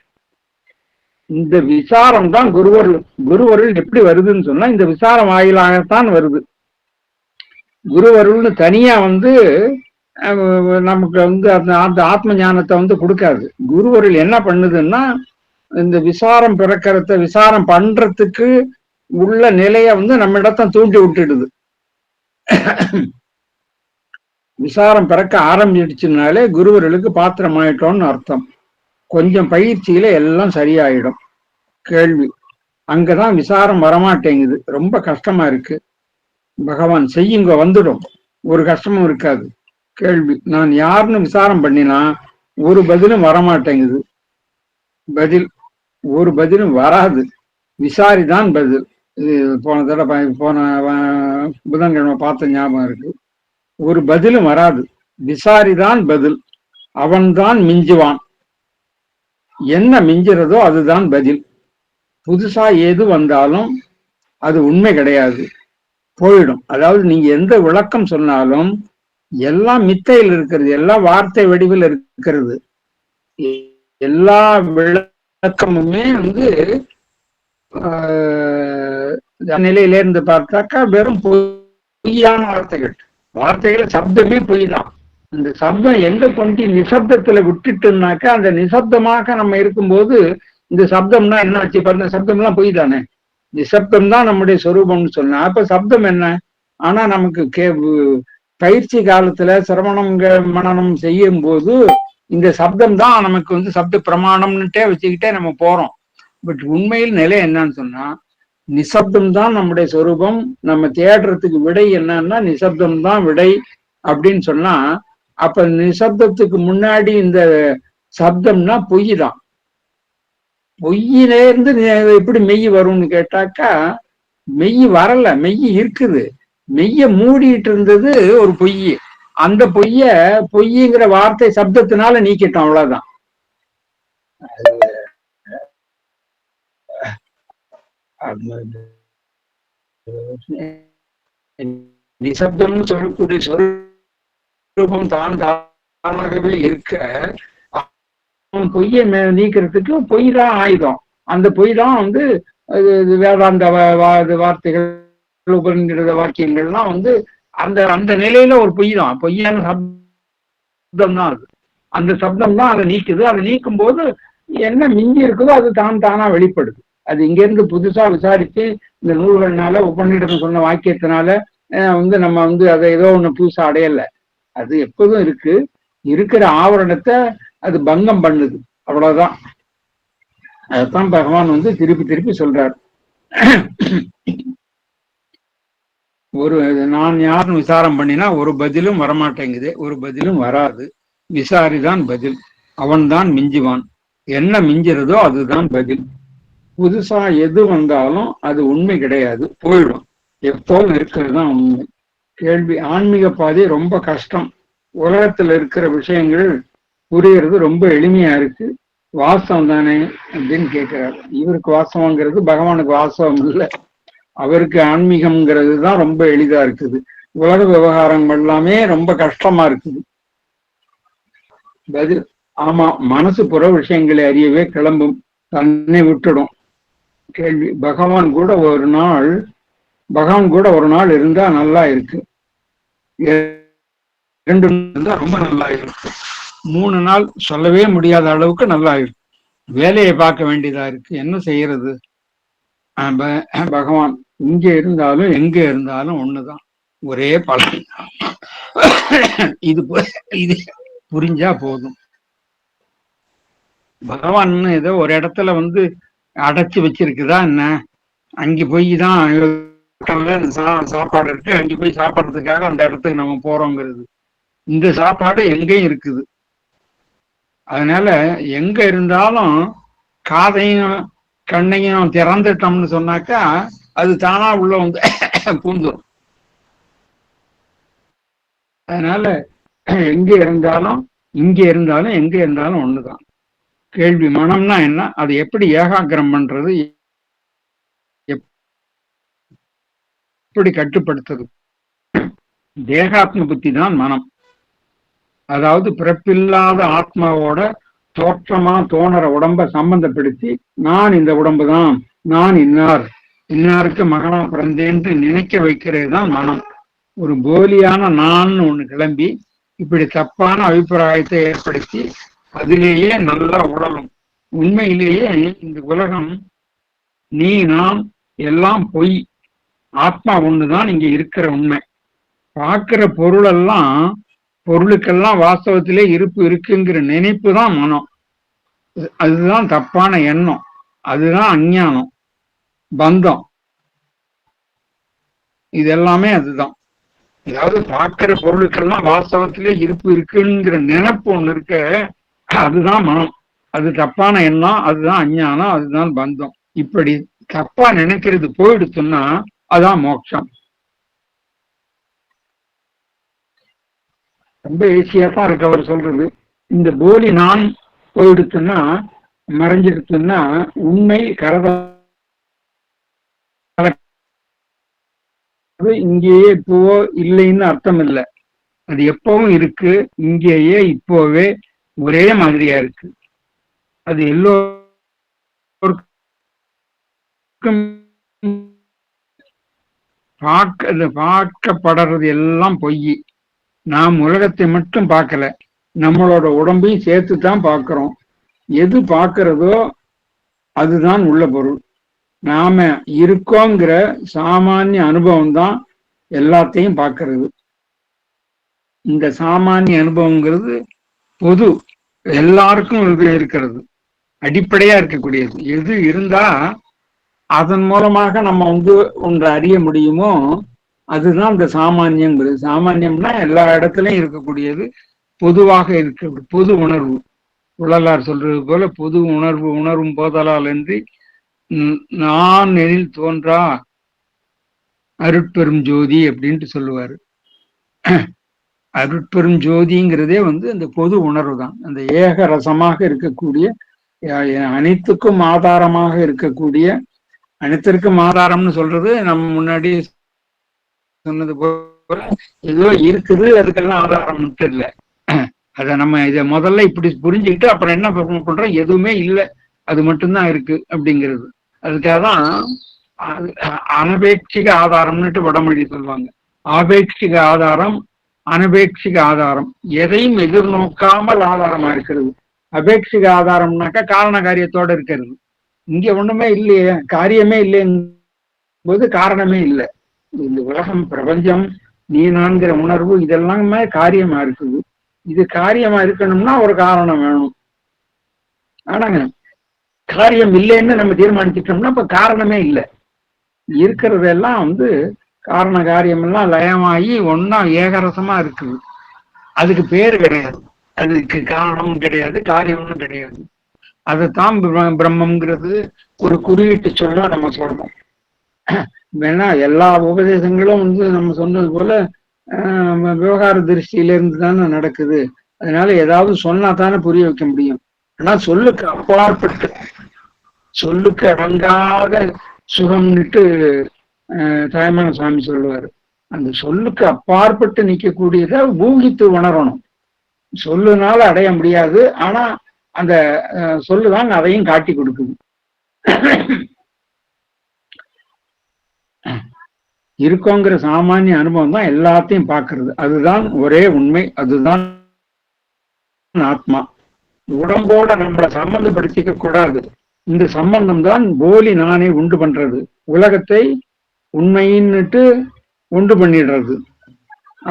இந்த விசாரம் தான் குருவருள் எப்படி வருதுன்னு சொன்னா இந்த விசாரம் வாயிலாகத்தான் வருது. குருவருள்னு தனியா நமக்கு அந்த ஆத்ம ஞானத்தை கொடுக்காது. குருவருள் என்ன பண்ணுதுன்னா இந்த விசாரம் பிறக்கிறத விசாரம் பண்றதுக்கு உள்ள நிலைய நம்ம இடத்த தூண்டி விட்டுடுது. விசாரம் பிறக்க ஆரம்பிச்சிடுச்சுனாலே குருவர்களுக்கு பாத்திரம் ஆயிட்டோம்னு அர்த்தம். கொஞ்சம் பயிற்சியில எல்லாம் சரியாயிடும். கேள்வி அங்கதான் விசாரம் வரமாட்டேங்குது, ரொம்ப கஷ்டமா இருக்கு. பகவான் செய்யுங்க, வந்துடும், ஒரு கஷ்டமும் இருக்காது. கேள்வி நான் யாருன்னு விசாரம் பண்ணினா ஒரு பதிலும் வரமாட்டேங்குது. பதில் ஒரு பதிலும் வராது, விசாரிதான் பதில். இது போன புதன்கிழமை பார்த்த ஞாபகம் இருக்கு. ஒரு பதிலும் வராது, விசாரிதான் பதில். அவன்தான் மிஞ்சுவான். என்ன மிஞ்சுறதோ அதுதான் பதில். புதுசா எது வந்தாலும் அது உண்மை கிடையாது, போயிடும். அதாவது நீங்க எந்த விளக்கம் சொன்னாலும் எல்லாம் மித்தையில் இருக்கிறது, எல்லாம் வார்த்தை வடிவில் இருக்கிறது. எல்லா விளக்கமுமே நிலையில இருந்து பார்த்தாக்கா வெறும் பொய்யான வார்த்தைகள் சப்தமே பொய் தான். இந்த சப்தம் எங்க கொண்டு நிசப்தத்துல விட்டுட்டுனாக்கா அந்த நிசப்தமாக நம்ம இருக்கும்போது இந்த சப்தம்னா என்ன ஆச்சு பாருங்க, சப்தம் எல்லாம் பொய் தானே. நிசப்தம் தான் நம்முடைய சொரூபம்னு சொன்னா அப்ப சப்தம் என்ன? ஆனா நமக்கு பயிற்சி காலத்துல சிரவணம் மனனம் செய்யும் போது இந்த சப்தம் தான் நமக்கு சப்த பிரமாணம்னுட்டே வச்சுக்கிட்டே நம்ம போறோம். பட் உண்மையில் நிலை என்னன்னு சொன்னா நிசப்தம் தான் நம்முடைய சொரூபம். நம்ம தேடுறதுக்கு விடை என்னன்னா நிசப்தம் தான் விடை அப்படின்னு சொன்னா அப்ப நிசப்தத்துக்கு முன்னாடி இந்த சப்தம்னா பொய் தான். பொய்யிலேருந்து எப்படி மெய் வரும்னு கேட்டாக்கா மெய் வரல, மெய் இருக்குது. மெய்ய மூடிட்டு இருந்தது ஒரு பொய். அந்த பொய்ங்கிற வார்த்தை சப்தத்தினால நீக்கிட்டோம், அவ்வளவுதான். நிசப்தம்னு சொல்லக்கூடிய சொரூபம் தான் தானாகவே இருக்க பொய்யை நீக்கிறதுக்கு பொய் தான் ஆயுதம். அந்த பொய் தான் வேதாந்த வார்த்தைகள் உபநிடத வாக்கியங்கள்லாம் அந்த அந்த நிலையில ஒரு பொய் தான், பொய்யான சப்தம் தான் அது. அந்த சப்தம் தான் அதை நீக்குது. அதை நீக்கும் போது என்ன மிஞ்சி இருக்குதோ அது தானா வெளிப்படுது. அது இங்கிருந்து புதுசா விசாரிச்சு இந்த நூல்கள்னால உபநிடதம் சொன்ன வாக்கியத்தினால நம்ம அதை ஏதோ ஒண்ணு புதுசா அடையல. அது எப்போதும் இருக்கிற ஆவரணத்தை அது பங்கம் பண்ணுது, அவ்வளவுதான். அதைத்தான் பகவான் திருப்பி திருப்பி சொல்றார். நான் யாருன்னு விசாரம் பண்ணினா ஒரு பதிலும் வரமாட்டேங்குது, ஒரு பதிலும் வராது. விசாரிதான் பதில், அவன் தான் மிஞ்சுவான். என்ன மிஞ்சுறதோ அதுதான் பதில். புதுசா எது வந்தாலும் அது உண்மை கிடையாது, போயிடும். எப்போதும் இருக்கிறது தான் உண்மை. கேள்வி ஆன்மீக பாதை ரொம்ப கஷ்டம். உலகத்துல இருக்கிற விஷயங்கள் புரியறது ரொம்ப எளிமையா இருக்கு, வாசம் தானே அப்படின்னு கேட்கிறார். இவருக்கு வாசம்ங்கிறது பகவானுக்கு வாசம் இல்லை, அவருக்கு ஆன்மீகம்ங்கிறது தான் ரொம்ப எளிதா இருக்குது. உலக விவகாரங்கள் எல்லாமே ரொம்ப கஷ்டமா இருக்குது. பதில் ஆமா, மனசு புற விஷயங்களை அறியவே கிளம்பும், தன்னை விட்டுடும். கேள்வி பகவான் கூட ஒரு நாள் இருந்தா நல்லா இருக்கு, 2 நாள் இருந்தா ரொம்ப நல்லா இருக்கு, 3 நாள் சொல்லவே முடியாத அளவுக்கு நல்லா இருக்கு. வேலையை பார்க்க வேண்டியதா இருக்கு, என்ன செய்யறது? பகவான் இங்க இருந்தாலும் எங்க இருந்தாலும் ஒண்ணுதான், ஒரே பலன். இது புரிஞ்சா போதும். பகவான் ஏதோ ஒரு இடத்துல அடைச்சு வச்சிருக்குதா என்ன? அங்க போய் தான் சாப்பாடு இருக்கு, அங்க போய் சாப்பிட்றதுக்காக அந்த இடத்துக்கு நம்ம போறோங்கிறது. இந்த சாப்பாடு எங்கேயும் இருக்குது. அதனால எங்க இருந்தாலும் காதையும் கண்ணையும் திறந்துட்டோம்னு சொன்னாக்கா அது தானா உள்ள பூந்துடும். அதனால எங்க இருந்தாலும் இங்க இருந்தாலும் எங்க இருந்தாலும் ஒண்ணுதான். கேள்வி மனம்னா என்ன, அது எப்படி ஏகாகிரம் பண்றது, எப்படி கட்டுப்படுத்துறது? தேகாத்ம புத்தி தான் மனம். அதாவது பிறப்பில்லாத ஆத்மாவோட தோற்றமா தோணற உடம்ப சம்பந்தப்படுத்தி நான் இந்த உடம்பு தான், நான் இன்னாருக்கு மகனா பிறந்தேன்னு நினைக்க வைக்கிறது தான் மனம். ஒரு போலியான நான் ஒண்ணு கிளம்பி இப்படி தப்பான அபிப்பிராயத்தை ஏற்படுத்தி அதிலேயே நல்லா உடலும். உண்மையிலேயே இந்த உலகம் நீ நான் எல்லாம் பொய், ஆத்மா ஒண்ணுதான் இங்க இருக்கிற உண்மை. பார்க்கிற பொருளுக்கெல்லாம் வாஸ்தவத்திலே இருப்பு இருக்குங்கிற நினைப்பு தான் மனம். அதுதான் தப்பான எண்ணம், அதுதான் அஞ்ஞானம், பந்தம். இது எல்லாமே அதுதான். அதாவது பார்க்கிற பொருளுக்கெல்லாம் வாஸ்தவத்திலே இருப்பு இருக்குங்கிற நினைப்பு ஒண்ணு இருக்க, அதுதான் மனம். அது தப்பான எண்ணம், அதுதான் அஞ்ஞானம், அதுதான் பந்தம். இப்படி தப்பா நினைக்கிறது போயிடுச்சுன்னா அதான் மோட்சம். ரொம்ப ஈஸியா தான் இருக்கு அவர் சொல்றது. இந்த போலி நான் போயிடுச்சுன்னா, மறைஞ்சிடுச்சுன்னா உண்மை இங்கேயே இப்போவோ இல்லைன்னு அர்த்தம் இல்லை. அது எப்பவும் இருக்கு, இங்கேயே இப்போவே ஒரே மாதிரியா இருக்கு. அது எல்லோருக்கும் பார்க்கப்படுறது எல்லாம் பொய். நாம் உலகத்தை மட்டும் பார்க்கல, நம்மளோட உடம்பையும் சேர்த்து தான் பார்க்கிறோம். எது பார்க்கிறதோ அதுதான் உள்ள பொருள். நாம இருக்கோங்கிற சாமானிய அனுபவம் தான் எல்லாத்தையும் பார்க்கறது. இந்த சாமானிய அனுபவங்கிறது பொது, எல்லாருக்கும் இருக்கிறது, அடிப்படையா இருக்கக்கூடியது. எது இருந்தா அதன் மூலமாக நம்ம ஒன்று அறிய முடியுமோ அதுதான் இந்த சாமானியங்கிறது. சாமானியம்னா எல்லா இடத்துலயும் இருக்கக்கூடியது, பொதுவாக இருக்க பொது உணர்வு. உளலார் சொல்றது போல பொது உணர்வு உணரும் போதலால் என்று நான் எனில் தோன்றா அருட்பெரும் ஜோதி அப்படின்ட்டு சொல்லுவாரு. அருட்பெரும் ஜோதிங்கிறதே அந்த பொது உணர்வு தான். அந்த ஏக ரசமாக இருக்கக்கூடிய, அனைத்துக்கும் ஆதாரமாக இருக்கக்கூடிய, அனைத்திற்கும் ஆதாரம்னு சொல்றது நம்ம முன்னாடி சொன்னது போல ஏதோ இருக்குது, அதுக்கெல்லாம் ஆதாரம் இல்லை. அத நம்ம இதை முதல்ல இப்படி புரிஞ்சுக்கிட்டு அப்புறம் என்ன பண்றோம், எதுவுமே இல்லை, அது மட்டும்தான் இருக்கு அப்படிங்கிறது. அதுக்காக தான் அனபேட்சிக ஆதாரம்னுட்டு வடமொழி சொல்லுவாங்க. ஆபேட்சிக ஆதாரம், அனபேட்சிக ஆதாரம், எதையும் எதிர்நோக்காமல் ஆதாரமா இருக்கிறது. அபேட்சிக ஆதாரம்னாக்கா காரண காரியத்தோட இருக்கிறது. இங்க ஒண்ணுமே இல்லையே, காரியமே இல்லையும் போது காரணமே இல்லை. இந்த உலகம், பிரபஞ்சம், நீ நான்கிற உணர்வு, இதெல்லாமே காரியமா இருக்குது. இது காரியமா இருக்கணும்னா ஒரு காரணம் வேணும். ஆனாங்க காரியம் இல்லைன்னு நம்ம தீர்மானிச்சிட்டோம்னா இப்ப காரணமே இல்லை. இருக்கிறதெல்லாம் காரண காரியம் எல்லாம் லயமாகி ஒன்னா ஏகரசமா இருக்குது. அதுக்கு பேரு கிடையாது, அதுக்கு காரணமும் கிடையாது, காரியமும் கிடையாது. அதைத்தான் பிரம்மங்கிறது ஒரு குறியீட்டு சொல்ல நம்ம சொல்றோம். வேணா எல்லா உபதேசங்களும் நம்ம சொன்னது போல விவகார திருஷ்டியிலிருந்து தானே நடக்குது. அதனால ஏதாவது சொன்னா தானே புரிய வைக்க முடியும். ஆனா சொல்லுக்கு அப்பாற்பட்டு, சொல்லுக்கு அடங்காத சுகம்னுட்டு தாய்மான சுவாமி சொல்லுவாரு. அந்த சொல்லுக்கு அப்பாற்பட்டு நிற்கக்கூடியதை ஊகித்து உணரணும். சொல்லுனால அடைய முடியாது, ஆனா அந்த சொல்லுதான் அதையும் காட்டி கொடுக்குது. இருக்கோங்கிற சாமானிய அனுபவம் தான் எல்லாத்தையும் பார்க்கறது. அதுதான் ஒரே உண்மை, அதுதான் ஆத்மா. உடம்போட நம்மளை சம்பந்தப்படுத்திக்க கூடாது. இந்த சம்பந்தம் தான் போலி நானே உண்டு பண்றது. உலகத்தை உண்மைன்னுட்டு உண்டு பண்ணிடுறது.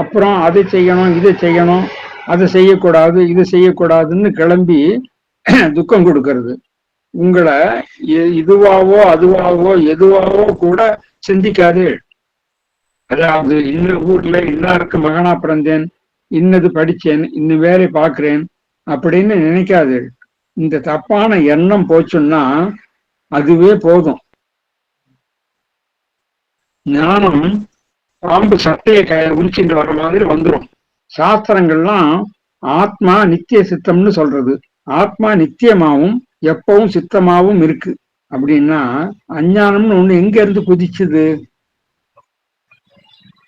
அப்புறம் அதை செய்யணும், இதை செய்யணும், அதை செய்யக்கூடாது, இதை செய்யக்கூடாதுன்னு கிளம்பி துக்கம் கொடுக்கறது. உங்களை இதுவாவோ அதுவாவோ எதுவாவோ கூட சிந்திக்காது. அதாவது இன்ன ஊர்ல இன்னாருக்கு மகனா பிறந்தேன், இன்னது படிச்சேன், இன்னும் வேலை பார்க்கிறேன் அப்படின்னு நினைக்காது. இந்த தப்பான எண்ணம் போச்சுன்னா அதுவே போதும். ஞானம் பாம்பு சட்டையை உரிச்சுட்டு வர்ற மாதிரி வந்துடும். சாஸ்திரங்கள்லாம் ஆத்மா நித்திய சித்தம்னு சொல்றது. ஆத்மா நித்தியமாவும் எப்பவும் சித்தமாவும் இருக்கு. அப்படின்னா அஞ்ஞானம்னு ஒண்ணு எங்க இருந்து குதிச்சுது?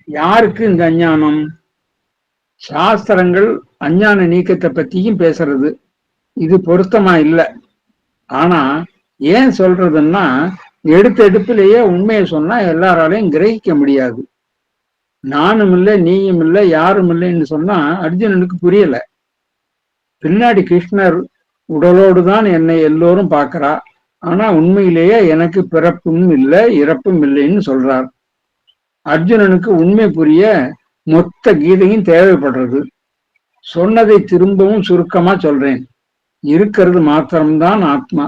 யாருக்கு இந்த அஞ்ஞானம்? சாஸ்திரங்கள் அஞ்ஞான நீக்கத்தை பத்தியும் பேசுறது, இது பொருத்தமா இல்லை. ஆனா ஏன் சொல்றதுன்னா, எடுப்பிலேயே உண்மையை சொன்னா எல்லாராலையும் கிரகிக்க முடியாது. நானும் இல்லை, நீயும் இல்லை, யாரும் இல்லைன்னு சொன்னா அர்ஜுனனுக்கு புரியல. பின்னாடி கிருஷ்ணர் உடலோடுதான் என்னை எல்லோரும் பார்க்கிறா, ஆனா உண்மையிலேயே எனக்கு பிறப்பும் இல்லை இறப்பும் இல்லைன்னு சொல்றார். அர்ஜுனனுக்கு உண்மை புரிய மொத்த கீதையும் தேவைப்படுறது. சொன்னதை திரும்பவும் சுருக்கமா சொல்றேன். இருக்கிறது மாத்திரம்தான் ஆத்மா.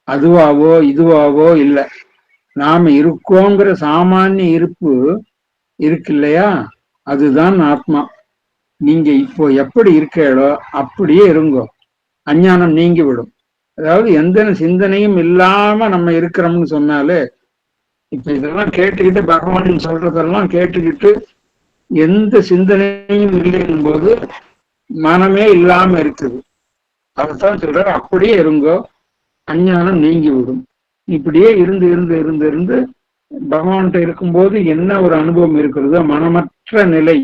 அதுவாவோ இதுவாவோ இல்லை. நாம இருக்கோங்கிற சாமானிய இருப்பு இருக்கு இல்லையா, அதுதான் ஆத்மா. நீங்க இப்போ எப்படி இருக்கீங்களோ அப்படியே இருங்கோ, அஞ்ஞானம் நீங்கி விடும். அதாவது எந்த சிந்தனையும் இல்லாம நம்ம இருக்கிறோம்னு சொன்னாலே, இப்ப இதெல்லாம் கேட்டுக்கிட்டு பகவான் சொல்றதெல்லாம் கேட்டுக்கிட்டு எந்த சிந்தனையும் இல்லைன்னும் போது மனமே இல்லாம இருக்குது. அதுதான் சொல்ற, அப்படியே இருங்கோ, அஞ்ஞானம் நீங்கி விடும். இப்படியே இருந்து இருந்து இருந்து இருந்து பகவான்கிட்ட இருக்கும்போது என்ன ஒரு அனுபவம் இருக்கிறதோ, மனமற்ற நிலை,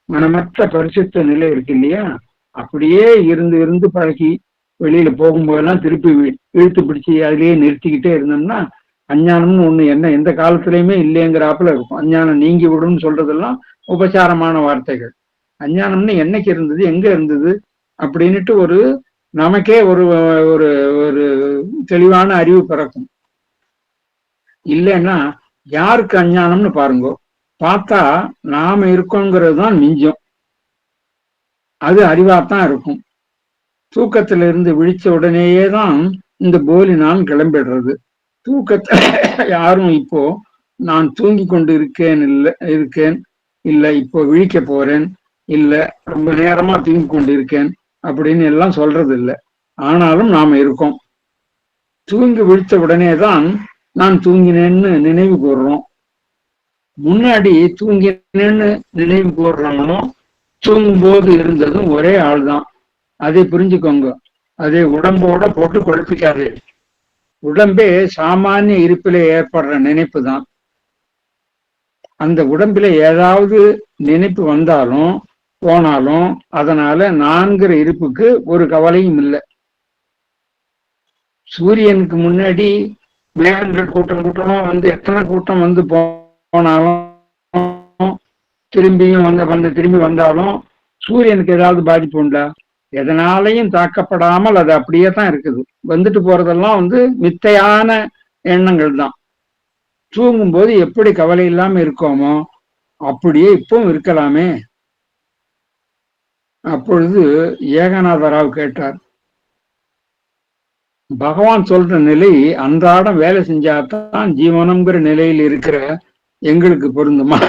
மனமற்ற பரிசுத்த நிலை இருக்கு இல்லையா, அப்படியே இருந்து இருந்து பழகி வெளியில போகும்போதெல்லாம் திருப்பி இழுத்து பிடிச்சி அதிலேயே நிறுத்திக்கிட்டே இருந்தோம்னா அஞ்ஞானம்னு ஒண்ணு என்ன எந்த காலத்திலயுமே இல்லைங்கிறாப்புல இருக்கும். அஞ்ஞானம் நீங்கி விடும்னு சொல்றதெல்லாம் உபசாரமான வார்த்தைகள். அஞ்ஞானம்னு என்னைக்கு இருந்தது, எங்க இருந்தது அப்படின்னுட்டு ஒரு நமக்கே ஒரு ஒரு ஒரு தெளிவான அறிவு பிறக்கும். இல்லைன்னா யாருக்கு அஞ்ஞானம்னு பாருங்க, பார்த்தா நாம இருக்கோங்கிறது தான் மிஞ்சம். அது அறிவாத்தான் இருக்கும். தூக்கத்துல இருந்து விழிச்ச உடனேயே தான் இந்த போலி நான் கிளம்பிடுறது. தூக்கத்தை யாரும் இப்போ நான் தூங்கி கொண்டு இருக்கேன் இல்லை இப்போ விழிக்க போறேன், இல்லை ரொம்ப நேரமா தூங்கி கொண்டு இருக்கேன் அப்படின்னு எல்லாம் சொல்றது இல்லை. ஆனாலும் நாம இருக்கோம். தூங்கி விழித்த உடனே தான் நான் தூங்கினேன்னு நினைவு கூறுறோம். முன்னாடி தூங்கினேன்னு நினைவு கூறுறவனும் தூங்கும் போது இருந்ததும் ஒரே ஆள் தான். அதை புரிஞ்சுக்கோங்க. அதை உடம்போட போட்டு குழப்பிக்காது. உடம்பே சாமானிய இருப்பிலே ஏற்படுற நினைப்பு தான். அந்த உடம்பில ஏதாவது நினைப்பு வந்தாலும் போனாலும் அதனால நான்கிற இருப்புக்கு ஒரு கவலையும் இல்லை. சூரியனுக்கு முன்னாடி மேகங்கள் கூட்டம் கூட்டமா வந்து எத்தனை கூட்டம் வந்து போனாலும் திரும்பி வந்தாலும் சூரியனுக்கு ஏதாவது பாதிப்பு உண்டா? எதனாலையும் தாக்கப்படாமல் அது அப்படியே தான் இருக்குது. வந்துட்டு போறதெல்லாம் மித்தையான எண்ணங்கள் தான். தூங்கும்போது எப்படி கவலை இல்லாம இருக்கோமோ அப்படியே இப்பவும் இருக்கலாமே. அப்பொழுது ஏகநாதராவ் கேட்டார், பகவான் சொல்ற நிலை அன்றாடம் வேலை செஞ்சாதான் ஜீவனம்ங்கிற நிலையில் இருக்கிற எங்களுக்கு பொருந்துமா?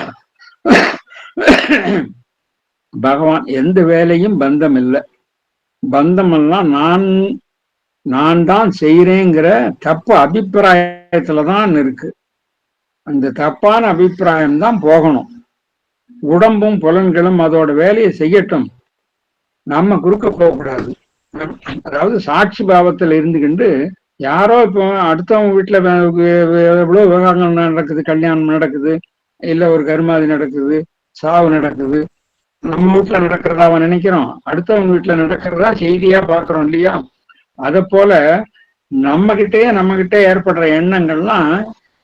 பகவான் எந்த வேலையும் பந்தம் இல்லை. பந்தம் எல்லாம் நான் தான் செய்யறேங்கிற தப்பு அபிப்பிராயத்துலதான் இருக்கு. அந்த தப்பான அபிப்பிராயம் தான் போகணும். உடம்பும் புலன்களும் அதோட வேலையை செய்யட்டும், நம்ம குறுக்க போகக்கூடாது. அதாவது சாட்சி பாவத்துல இருந்துக்கிண்டு யாரோ இப்போ அடுத்தவங்க வீட்டுல எவ்வளவு விவகாரங்கள் நடக்குது, கல்யாணம் நடக்குது, இல்ல ஒரு கருமாதி நடக்குது, சாவு நடக்குது. நம்ம வீட்டுல நடக்கிறதா அவன் நினைக்கிறோம், அடுத்தவங்க வீட்டுல நடக்கிறதா செய்தியா பாக்குறோம் இல்லையா? அத போல நம்ம கிட்டே ஏற்படுற எண்ணங்கள்லாம்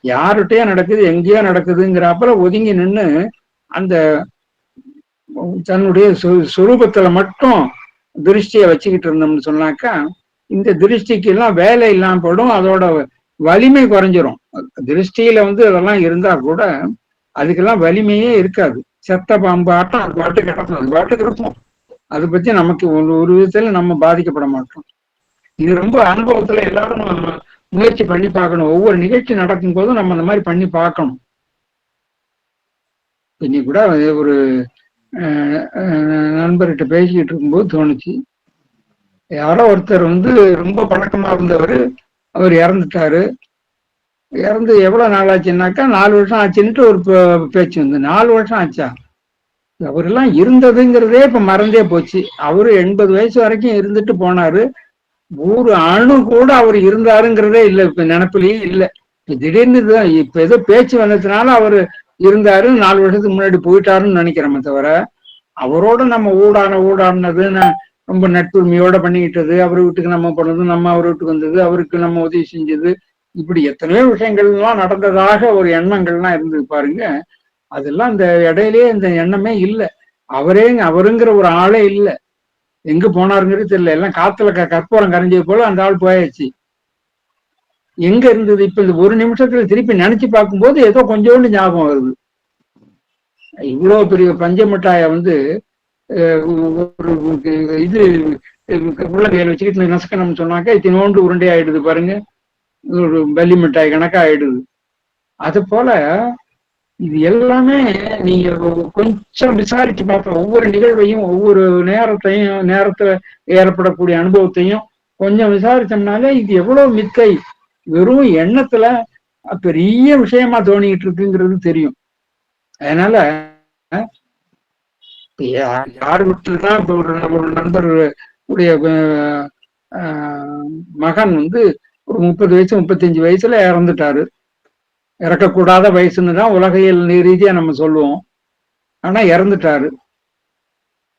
யாருகிட்டயே நடக்குது, எங்கேயோ நடக்குதுங்கிறப்பல ஒதுங்கி நின்று அந்த தன்னுடைய சுரூபத்துல மட்டும் திருஷ்டிய வச்சுக்கிட்டு இருந்தோம்னு சொன்னாக்கா இந்த திருஷ்டிக்கு எல்லாம் வேலை இல்லாம போடும், அதோட வலிமை குறைஞ்சிரும். திருஷ்டியில அதெல்லாம் இருந்தா கூட அதுக்கெல்லாம் வலிமையே இருக்காது. செத்த பாம்பு ஆட்டம் அது பாட்டுக்கு கிடக்கும், அது பாட்டுக்கு இருக்கும். அதை பத்தி நமக்கு ஒரு விதத்துல நம்ம பாதிக்கப்பட மாட்டோம். இது ரொம்ப அனுபவத்துல எல்லாரும் முயற்சி பண்ணி பார்க்கணும். ஒவ்வொரு நிகழ்ச்சி நடக்கும் போதும் நம்ம அந்த மாதிரி பண்ணி பார்க்கணும். இன்னைக்கு கூட ஒரு நண்பர்கிட்ட பேசிக்கிட்டு இருக்கும்போது தோணுச்சு, யாரோ ஒருத்தர் ரொம்ப பழக்கமா இருந்தவர், அவர் இறந்துட்டாரு. இறந்து எவ்வளவு நாள் ஆச்சுன்னாக்கா 4 வருஷம் ஆச்சுன்னுட்டு ஒரு பேச்சு 4 வருஷம் ஆச்சா? அவரெல்லாம் இருந்ததுங்கிறதே இப்ப மறந்தே போச்சு. அவரு 80 வயசு வரைக்கும் இருந்துட்டு போனாரு. ஒரு அணு கூட அவர் இருந்தாருங்கிறதே இல்லை, இப்ப நினைப்பிலேயே இல்லை. திடீர்னு இப்ப ஏதோ பேச்சு வந்ததுனால அவரு இருந்தாரு, 4 வருஷத்துக்கு முன்னாடி போயிட்டாருன்னு நினைக்கிறோமே தவிர, அவரோட நம்ம ஊடாடினது, ரொம்ப நட்புரிமையோட பண்ணிக்கிட்டது, அவர் வீட்டுக்கு நம்ம போனது, நம்ம அவர் வீட்டுக்கு வந்தது, அவருக்கு நம்ம உதவி செஞ்சது, இப்படி எத்தனையோ விஷயங்கள்லாம் நடந்ததாக ஒரு எண்ணங்கள்லாம் இருந்தது பாருங்க. அதெல்லாம் இந்த இடையிலேயே இந்த எண்ணமே இல்லை. அவருங்கிற ஒரு ஆளே இல்லை. எங்க போனாருங்கிறது தெரியல. எல்லாம் காத்துல கற்பூரம் கரைஞ்சது போல அந்த ஆள் போயாச்சு. எங்க இருந்தது இப்ப இந்த ஒரு நிமிஷத்துல திருப்பி நினைச்சு பார்க்கும்போது ஏதோ கொஞ்சோண்டு ஞாபகம் வருது. இவ்வளவு பெரிய பஞ்ச மிட்டாய வந்து ஒரு இது உள்ளங்கையில வச்சுக்கிட்டு நசுக்கணும்னு சொன்னாக்கா இத்தினோண்டு உருண்டை ஆயிடுது பாருங்க. ஒரு பல்லி மிட்டாய் கணக்கா ஆயிடுது. அது போல இது எல்லாமே நீங்க கொஞ்சம் விசாரிச்சு பார்க்க, ஒவ்வொரு நிகழ்வையும் ஒவ்வொரு நேரத்துல ஏற்படக்கூடிய அனுபவத்தையும் கொஞ்சம் விசாரிச்சோம்னாலே இது எவ்வளவு மித்தை, வெறும் எண்ணத்துல பெரிய விஷயமா தோணிக்கிட்டு இருக்குங்கிறது தெரியும். அதனால யார் வீட்டுலதான் இப்ப ஒரு நண்பர் உடைய மகன் வந்து ஒரு 30 வயசு 35 வயசுல இறந்துட்டாரு. இறக்கக்கூடாத வயசுன்னு தான் உலகியல் ரீதியா நம்ம சொல்லுவோம். ஆனா இறந்துட்டாரு.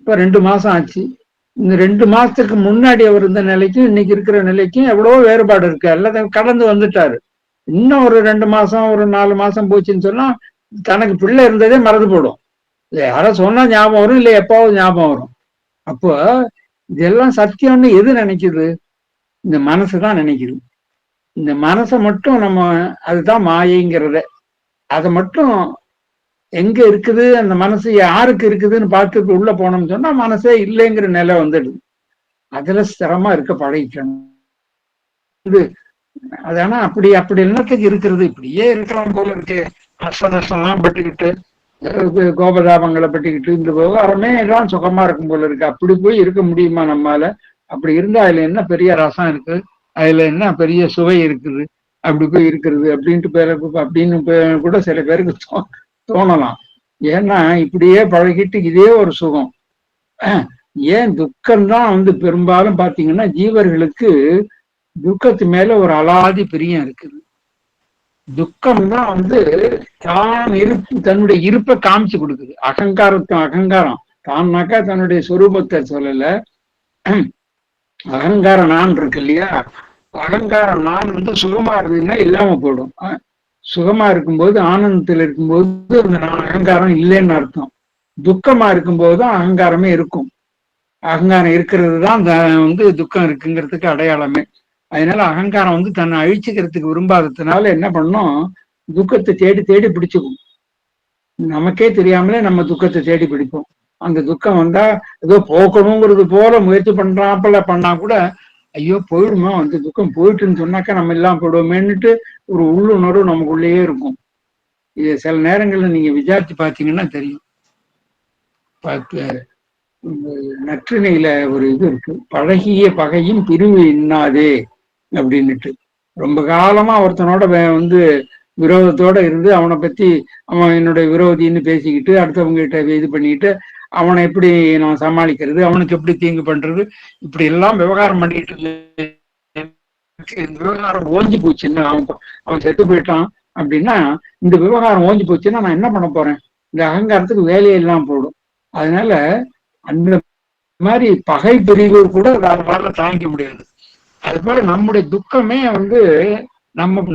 இப்ப 2 மாசம் ஆச்சு. இந்த 2 மாசத்துக்கு முன்னாடி அவர் இருந்த நிலைக்கும் இன்னைக்கு இருக்கிற நிலைக்கும் எவ்வளவோ வேறுபாடு இருக்கு. எல்லாத்தையும் கடந்து வந்துட்டாரு. இன்னும் ஒரு 2 மாசம் ஒரு 4 மாசம் போச்சுன்னு சொன்னா தனக்கு பிள்ளை இருந்ததே மறந்து போடும். யாரோ சொன்னா ஞாபகம் வரும், இல்லை எப்பாவது ஞாபகம் வரும். அப்போ இதெல்லாம் சத்தியம்னு எது நினைக்குது? இந்த மனசுதான் நினைக்குது. இந்த மனசை மட்டும் நம்ம, அதுதான் மாயைங்கிறத, அதை மட்டும் எங்க இருக்குது அந்த மனசு யாருக்கு இருக்குதுன்னு பார்த்துட்டு உள்ள போனோம்னு சொன்னா மனசே இல்லைங்கிற நிலை வந்துடுது. அதுல ஸ்திரமா இருக்க பழகிக்கணும். இது அது ஆனா அப்படி என்னத்துக்கு இருக்கிறது? இப்படியே இருக்கலாம் போல இருக்கு. கஷ்ட நஷ்டம்லாம் பட்டுக்கிட்டு, கோபதாபங்களை பட்டுக்கிட்டு, இந்த விவகாரமே எல்லாம் சுகமா இருக்கும் போல இருக்கு. அப்படி போய் இருக்க முடியுமா நம்மால? அப்படி இருந்தா அதுல என்ன பெரிய ரசம் இருக்கு, அதுல என்ன பெரிய சுவை இருக்குது, அப்படி போய் இருக்கிறது அப்படின்னு கூட சில பேருக்கு தோணலாம். ஏன்னா இப்படியே பழகிட்டு இதே ஒரு சுகம். ஏன் துக்கம்தான் வந்து பெரும்பாலும் பாத்தீங்கன்னா ஜீவர்களுக்கு துக்கத்து மேல ஒரு அலாதி பிரியம் இருக்குது. துக்கம் தான் வந்து தன்னுடைய இருப்பை காமிச்சு கொடுக்குது. அகங்காரம் தான்னாக்கா தன்னுடைய சொரூபத்தை சொல்லல. அகங்காரம் நான் இருக்கு இல்லையா, அகங்காரம் நான் வந்து சுகமா இருந்ததுன்னா இல்லாம போயிடும். சுகமா இருக்கும்போது, ஆனந்தத்தில் இருக்கும்போது அந்த அகங்காரம் இல்லைன்னு அர்த்தம். துக்கமா இருக்கும்போது தான் அகங்காரமே இருக்கும். அகங்காரம் இருக்கிறது தான் வந்து துக்கம் இருக்குங்கிறதுக்கு அடையாளமே. அதனால அகங்காரம் வந்து தன்னை அழிச்சுக்கிறதுக்கு விரும்பாததுனால என்ன பண்ணும், துக்கத்தை தேடி தேடி பிடிச்சுக்கும். நமக்கே தெரியாமலே நம்ம துக்கத்தை தேடி பிடிப்போம். அந்த துக்கம் வந்தா ஏதோ போக்கணுங்கிறது போல முயற்சி பண்றாப்புல பண்ணா கூட ஐயோ போயிடுமா, அந்த துக்கம் போயிட்டுன்னு சொன்னாக்கா நம்ம எல்லாம் போயிடுவோமேன்னுட்டு ஒரு உள்ளுணர்வு நமக்குள்ளேயே இருக்கும். இது சில நேரங்கள்ல நீங்க விசாரிச்சு பார்த்தீங்கன்னா தெரியும். நற்றிணையில ஒரு இது இருக்கு, பழகிய பகையும் பிரிவு இன்னாதே அப்படின்னுட்டு. ரொம்ப காலமா ஒருத்தனோட வந்து விரோதத்தோட இருந்து அவனை பத்தி அவன் என்னுடைய விரோதின்னு பேசிக்கிட்டு அடுத்தவங்க கிட்ட இது பண்ணிக்கிட்டு அவனை எப்படி நான் சமாளிக்கிறது, அவனுக்கு எப்படி தீங்கு பண்றது, இப்படி எல்லாம் விவகாரம் பண்ணிட்டு இந்த விவகாரம் ஓஞ்சி போச்சுன்னா, அவன் செத்து போயிட்டான் அப்படின்னா, இந்த விவகாரம் ஓஞ்சி போச்சுன்னா நான் என்ன பண்ண போறேன்? இந்த அகங்காரத்துக்கு வேலையெல்லாம் போடும். அதனால அந்த மாதிரி பகை பிரிவு கூட அதனால தாங்கிக்க முடியாது. அது போல நம்முடைய துக்கமே வந்து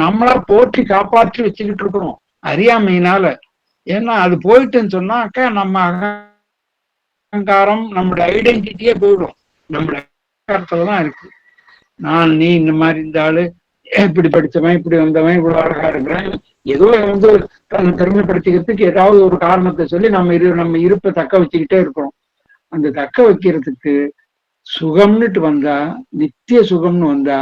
நம்மளா போற்றி காப்பாற்றி வச்சுக்கிட்டு இருக்கிறோம் அறியாமையினால. ஏன்னா அது போயிட்டுன்னு சொன்னாக்கா நம்ம அகங்காரம் நம்முடைய ஐடென்டிட்டியே போயிடும். நம்முடைய அகங்காரத்துலதான் இருக்கு. நான் நீ இந்த மாதிரி இந்த ஆளு இப்படி படிச்சவன், இப்படி வந்தவன், இவ்வளவு அழகா இருக்கிறேன், ஏதோ வந்து தன்னை பெருமைப்படுத்திக்கிறதுக்கு ஏதாவது ஒரு காரணத்தை சொல்லி நம்ம இருப்பை தக்க வச்சுக்கிட்டே இருக்கிறோம். அந்த தக்க வைக்கிறதுக்கு சுகம்னுட்டு வந்தா, நித்திய சுகம்னு வந்தா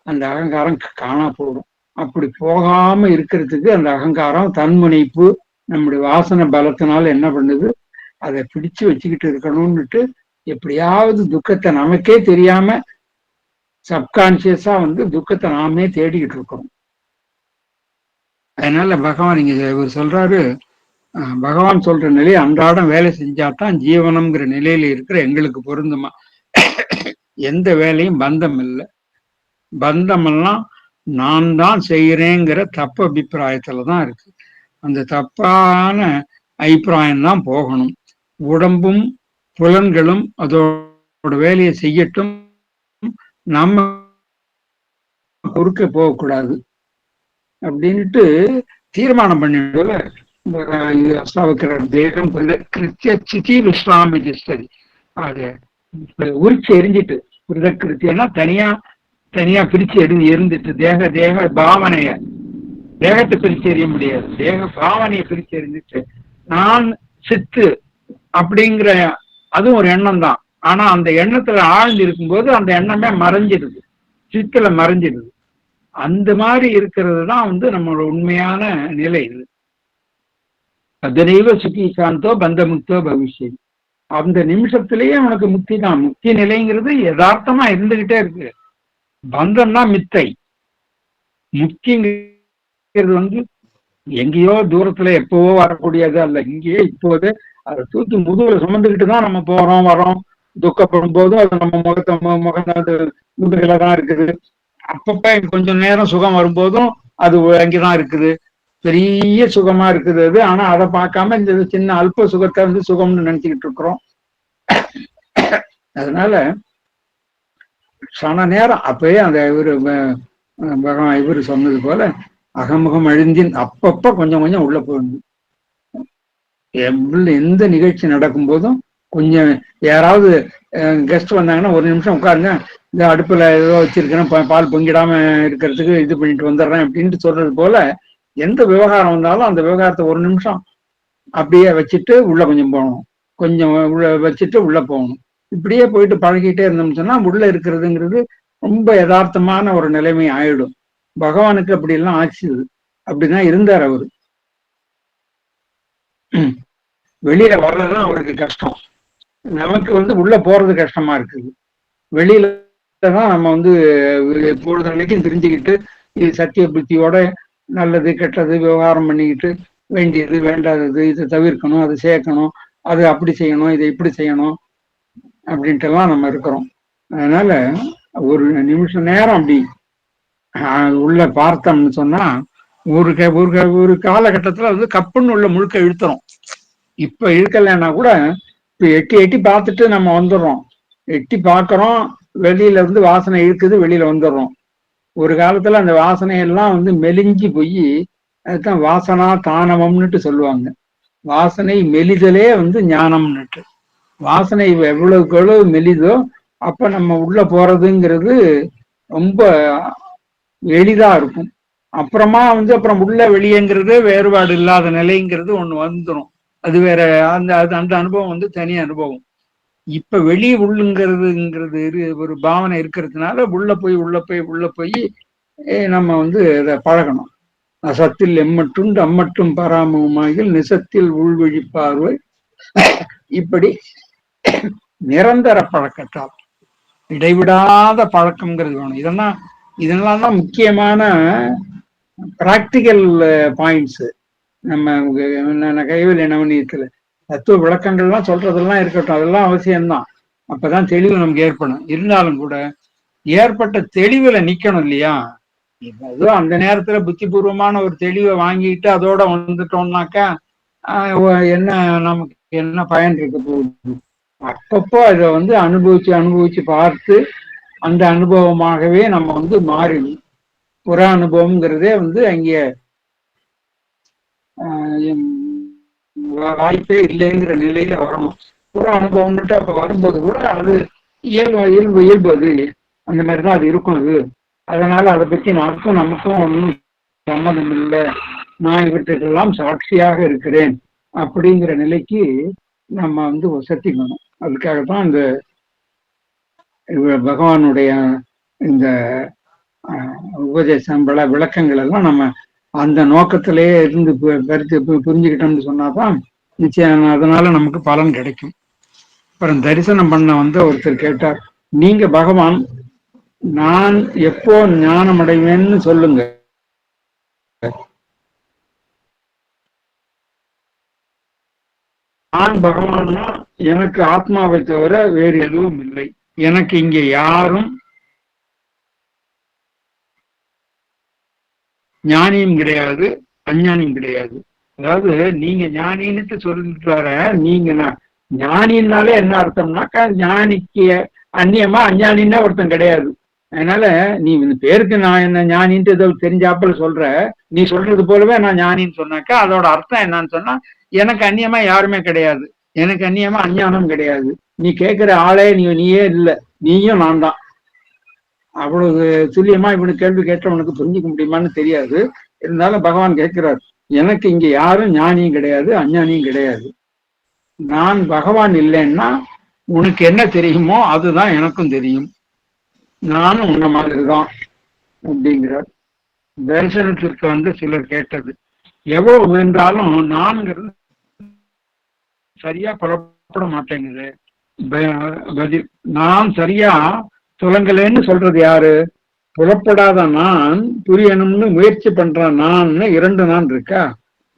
அந்த அகங்காரம் காணா போடும். அப்படி போகாம இருக்கிறதுக்கு அந்த அகங்காரம் தன்முனைப்பு நம்முடைய வாசனை பலத்தினால என்ன பண்ணுது, அதை பிடிச்சு வச்சுக்கிட்டு இருக்கணும்னுட்டு எப்படியாவது துக்கத்தை நமக்கே தெரியாம சப்கான்சியஸா வந்து துக்கத்தை நாமே தேடிக்கிட்டு இருக்கோம். அதனால பகவான் இங்க இவர் சொல்றாரு, பகவான் சொல்ற நிலை அன்றாடம் வேலை செஞ்சாதான் ஜீவனம்ங்கிற நிலையில இருக்கிற எங்களுக்கு பொருந்துமா. எந்த வேலையும் பந்தம் இல்லை. பந்தமெல்லாம் நான் தான் செய்யறேங்கிற தப்பு அபிப்பிராயத்துலதான் இருக்கு. அந்த தப்பான அபிப்பிராயம் தான் போகணும். உடம்பும் புலன்களும் அதோட வேலையை செய்யட்டும், நம்ம குறுக்க போகக்கூடாது அப்படின்ட்டு தீர்மானம் பண்ணிடுல. அஸ்லாவக்கிற தேகம் விஸ்ராமி சரி, அது உரிச்சு எரிஞ்சிட்டு கிருத்தியன்னா தனியா தனியா பிரிச்சு எரிஞ்சிட்டு தேக தேக பாவனைய தேகத்தை பிரிச்சு எறிய முடியாது, தேக பாவனையை பிரிச்சு எரிஞ்சிட்டு நான் சித்து அப்படிங்கிற அதுவும் ஒரு எண்ணம் தான். ஆனா அந்த எண்ணத்துல ஆழ்ந்து இருக்கும்போது அந்த எண்ணமே மறைஞ்சிடுது, சித்துல மறைஞ்சிடுது. அந்த மாதிரி இருக்கிறது தான் நம்மளோட உண்மையான நிலை. இது அதனைவ சுகி சாந்தோ பந்தமுக்தோ பவிஷ்யம். அந்த நிமிஷத்திலேயே உனக்கு முக்தி தான். முக்தி நிலைங்கிறது யதார்த்தமா இருந்துகிட்டே இருக்கு. பந்தம்னா மித்தை. முக்திங்கிறது எங்கேயோ தூரத்துல எப்பவோ வரக்கூடியது அல்ல, இங்கேயே இப்போது அதை தூக்கி முதுகுல சுமந்துக்கிட்டு தான் நம்ம போறோம் வரோம். துக்கப்படும் போதும் அது நம்ம முகத்தை முதுகுல தான் இருக்குது. அப்பப்ப கொஞ்சம் நேரம் சுகம் வரும்போதும் அது அங்கேதான் இருக்குது. பெரிய சுகமா இருக்குது அது. ஆனா அதை பார்க்காம இந்த சின்ன அல்ப சுகத்தை சுகம்னு நினைச்சுக்கிட்டு இருக்கிறோம். அதனால சன நேரம் அப்பயே அந்த இவரு சொன்னது போல அகமுகம் அழிந்தின் அப்பப்ப கொஞ்சம் கொஞ்சம் உள்ள போயிடணும். எந்த நிகழ்ச்சி நடக்கும் போதும் கொஞ்சம் யாராவது கெஸ்ட் வந்தாங்கன்னா ஒரு நிமிஷம் உட்காருங்க, இந்த அடுப்புல ஏதோ வச்சிருக்கிறேன், பால் பொங்கிடாம இருக்கிறதுக்கு இது பண்ணிட்டு வந்துடுறேன் அப்படின்ட்டு சொல்றது போல எந்த விவகாரம் வந்தாலும் அந்த விவகாரத்தை ஒரு நிமிஷம் அப்படியே வச்சுட்டு உள்ள கொஞ்சம் போகணும், கொஞ்சம் உள்ள வச்சுட்டு உள்ள போகணும். இப்படியே போயிட்டு பழகிட்டே இருந்தோம்னு சொன்னா உள்ள இருக்கிறதுங்கிறது ரொம்ப யதார்த்தமான ஒரு நிலைமை ஆயிடும். பகவானுக்கு அப்படி எல்லாம் ஆச்சு, அப்படிதான் இருந்தார் அவரு. வெளியில வர்றதுதான் அவருக்கு கஷ்டம், நமக்கு உள்ள போறது கஷ்டமா இருக்குது. வெளியில தான் நம்ம பொழுது நிலைக்கும் தெரிஞ்சுக்கிட்டு இது சத்திய புத்தியோட நல்லது கெட்டது விவகாரம் பண்ணிக்கிட்டு வேண்டியது வேண்டாதது இதை தவிர்க்கணும், அது சேர்க்கணும், அது அப்படி செய்யணும், இதை இப்படி செய்யணும் அப்படின்ட்டு எல்லாம் நம்ம இருக்கிறோம். அதனால ஒரு நிமிஷம் நேரம் அப்படி உள்ள பார்த்தோம்னு சொன்னா ஒரு காலகட்டத்துல கப்புன்னு உள்ள முழுக்க இழுத்துறோம். இப்ப இழுக்கலைன்னா கூட இப்ப எட்டி எட்டி பார்த்துட்டு நம்ம வந்துடுறோம். எட்டி பார்க்கறோம், வெளியில வாசனை இழுக்குது, வெளியில வந்துடுறோம். ஒரு காலத்துல அந்த வாசனையெல்லாம் மெலிஞ்சு போய் அதுதான் வாசனா தானவம்னுட்டு சொல்லுவாங்க. வாசனை மெலிதலே ஞானம்னுட்டு. வாசனை எவ்வளவுக்கு எவ்வளவு மெலிதோ அப்ப நம்ம உள்ள போறதுங்கிறது ரொம்ப எளிதா இருக்கும். அப்புறமா அப்புறம் உள்ள வெளியேங்கிறது வேறுபாடு இல்லாத நிலைங்கிறது ஒண்ணு வந்துடும். அது வேற, அந்த அனுபவம் தனி அனுபவம். இப்ப வெளியே உள்ளுங்கிறதுங்கிறது ஒரு பாவனை இருக்கிறதுனால உள்ள போய் நம்ம இதை பழகணும். அசத்தில் எம்மட்டுண்டு அம்மட்டும் பராமமாகில் நிசத்தில் உள்வழி பார்வை, இப்படி நிரந்தர பழக்கத்தால் இடைவிடாத பழக்கம்ங்கிறது வேணும். இதெல்லாம் தான் முக்கியமான பிராக்டிக்கல் பாயிண்ட்ஸ். நம்ம கைவல்ய நவநீதத்துல தத்துவ விளக்கங்கள்லாம் சொல்றதெல்லாம் இருக்கட்டும், அதெல்லாம் அவசியம்தான். அப்பதான் தெளிவு நமக்கு ஏற்படும். இருந்தாலும் கூட ஏற்பட்ட தெளிவுல நிக்கணும் இல்லையா? ஏதோ அந்த நேரத்துல புத்திபூர்வமான ஒரு தெளிவை வாங்கிட்டு அதோட வந்துட்டோம்னாக்கா என்ன நமக்கு என்ன பயன் இருக்க போகுது? அப்பப்போ இதை அனுபவிச்சு பார்த்து அந்த அனுபவமாகவே நம்ம மாறிடும். புற அனுபவம்ங்கிறதே அங்கே வாய்ப்பே இல்லைங்கிற நிலையில வரணும். புற அனுபவம்னுட்டு அப்ப வரும்போது கூட அது இயல்பு அது அந்த மாதிரிதான் அது இருக்கும். அது அதனால அதை பத்தி நமக்கும் ஒன்றும் சம்மதம் இல்லை, நான் இவற்றுக்கெல்லாம் சாட்சியாக இருக்கிறேன் அப்படிங்கிற நிலைக்கு நம்ம வசத்திக்கணும். அதுக்காகத்தான் இந்த பகவானுடைய இந்த உபதேசம் விளக்கங்கள் எல்லாம் நம்ம அந்த நோக்கத்திலேயே இருந்து புரிஞ்சுக்கிட்டோம்னு சொன்னாதான் நிச்சயம் அதனால நமக்கு பலன் கிடைக்கும். அப்புறம் தரிசனம் பண்ண ஒருத்தர் கேட்டார், நீங்க பகவான் நான் எப்போ ஞானம் அடைவேன்னு சொல்லுங்க. நான் பகவான்னா எனக்கு ஆத்மாவை தவிர வேறு எதுவும் இல்லை, எனக்கு இங்க யாரும் ஞானியும் கிடையாது அஞ்ஞானியும் கிடையாது, அதாவது நீங்க ஞானின்னு சொல்லிட்டு வர, நீங்க ஞானின்னாலே என்ன அர்த்தம்னாக்கா, ஞானிக்கு அந்நியமா அஞ்ஞானின்னா ஒருத்தன் கிடையாது. அதனால நீ இந்த பேருக்கு நான் என்ன ஞானின்ட்டு ஏதோ தெரிஞ்சாப்புல சொல்ற, நீ சொல்றது போலவே நான் ஞானின்னு சொன்னாக்கா அதோட அர்த்தம் என்னன்னு சொன்னா, எனக்கு அந்நியமா யாருமே கிடையாது, எனக்கு அந்நியமா அஞ்ஞானம் கிடையாது, நீ கேட்கிற ஆளே நீயே இல்லை, நீயும் நான் தான். அவ்வளவு துல்லியமா இவனுக்கு கேள்வி கேட்டவனுக்கு புரிஞ்சுக்க முடியுமான்னு தெரியாது. இருந்தாலும் பகவான் கேட்கிறார், எனக்கு இங்க யாரும் ஞானியும் கிடையாது அஞ்ஞானியும் கிடையாது. நான் பகவான் இல்லைன்னா உனக்கு என்ன தெரியுமோ அதுதான் எனக்கும் தெரியும், நானும் உன்ன மாதிரிதான் அப்படிங்கிறார். தரிசனத்திற்கு சிலர் கேட்டது, எவ்வளவு முயன்றாலும் நான்கிறது சரியா புறப்பட மாட்டேங்குது. பதில், நான் சரியா துலங்கலேன்னு சொல்றது யாரு? புலப்படாத நான் புரியணும்னு முயற்சி பண்ற நான், இரண்டு நான் இருக்கா.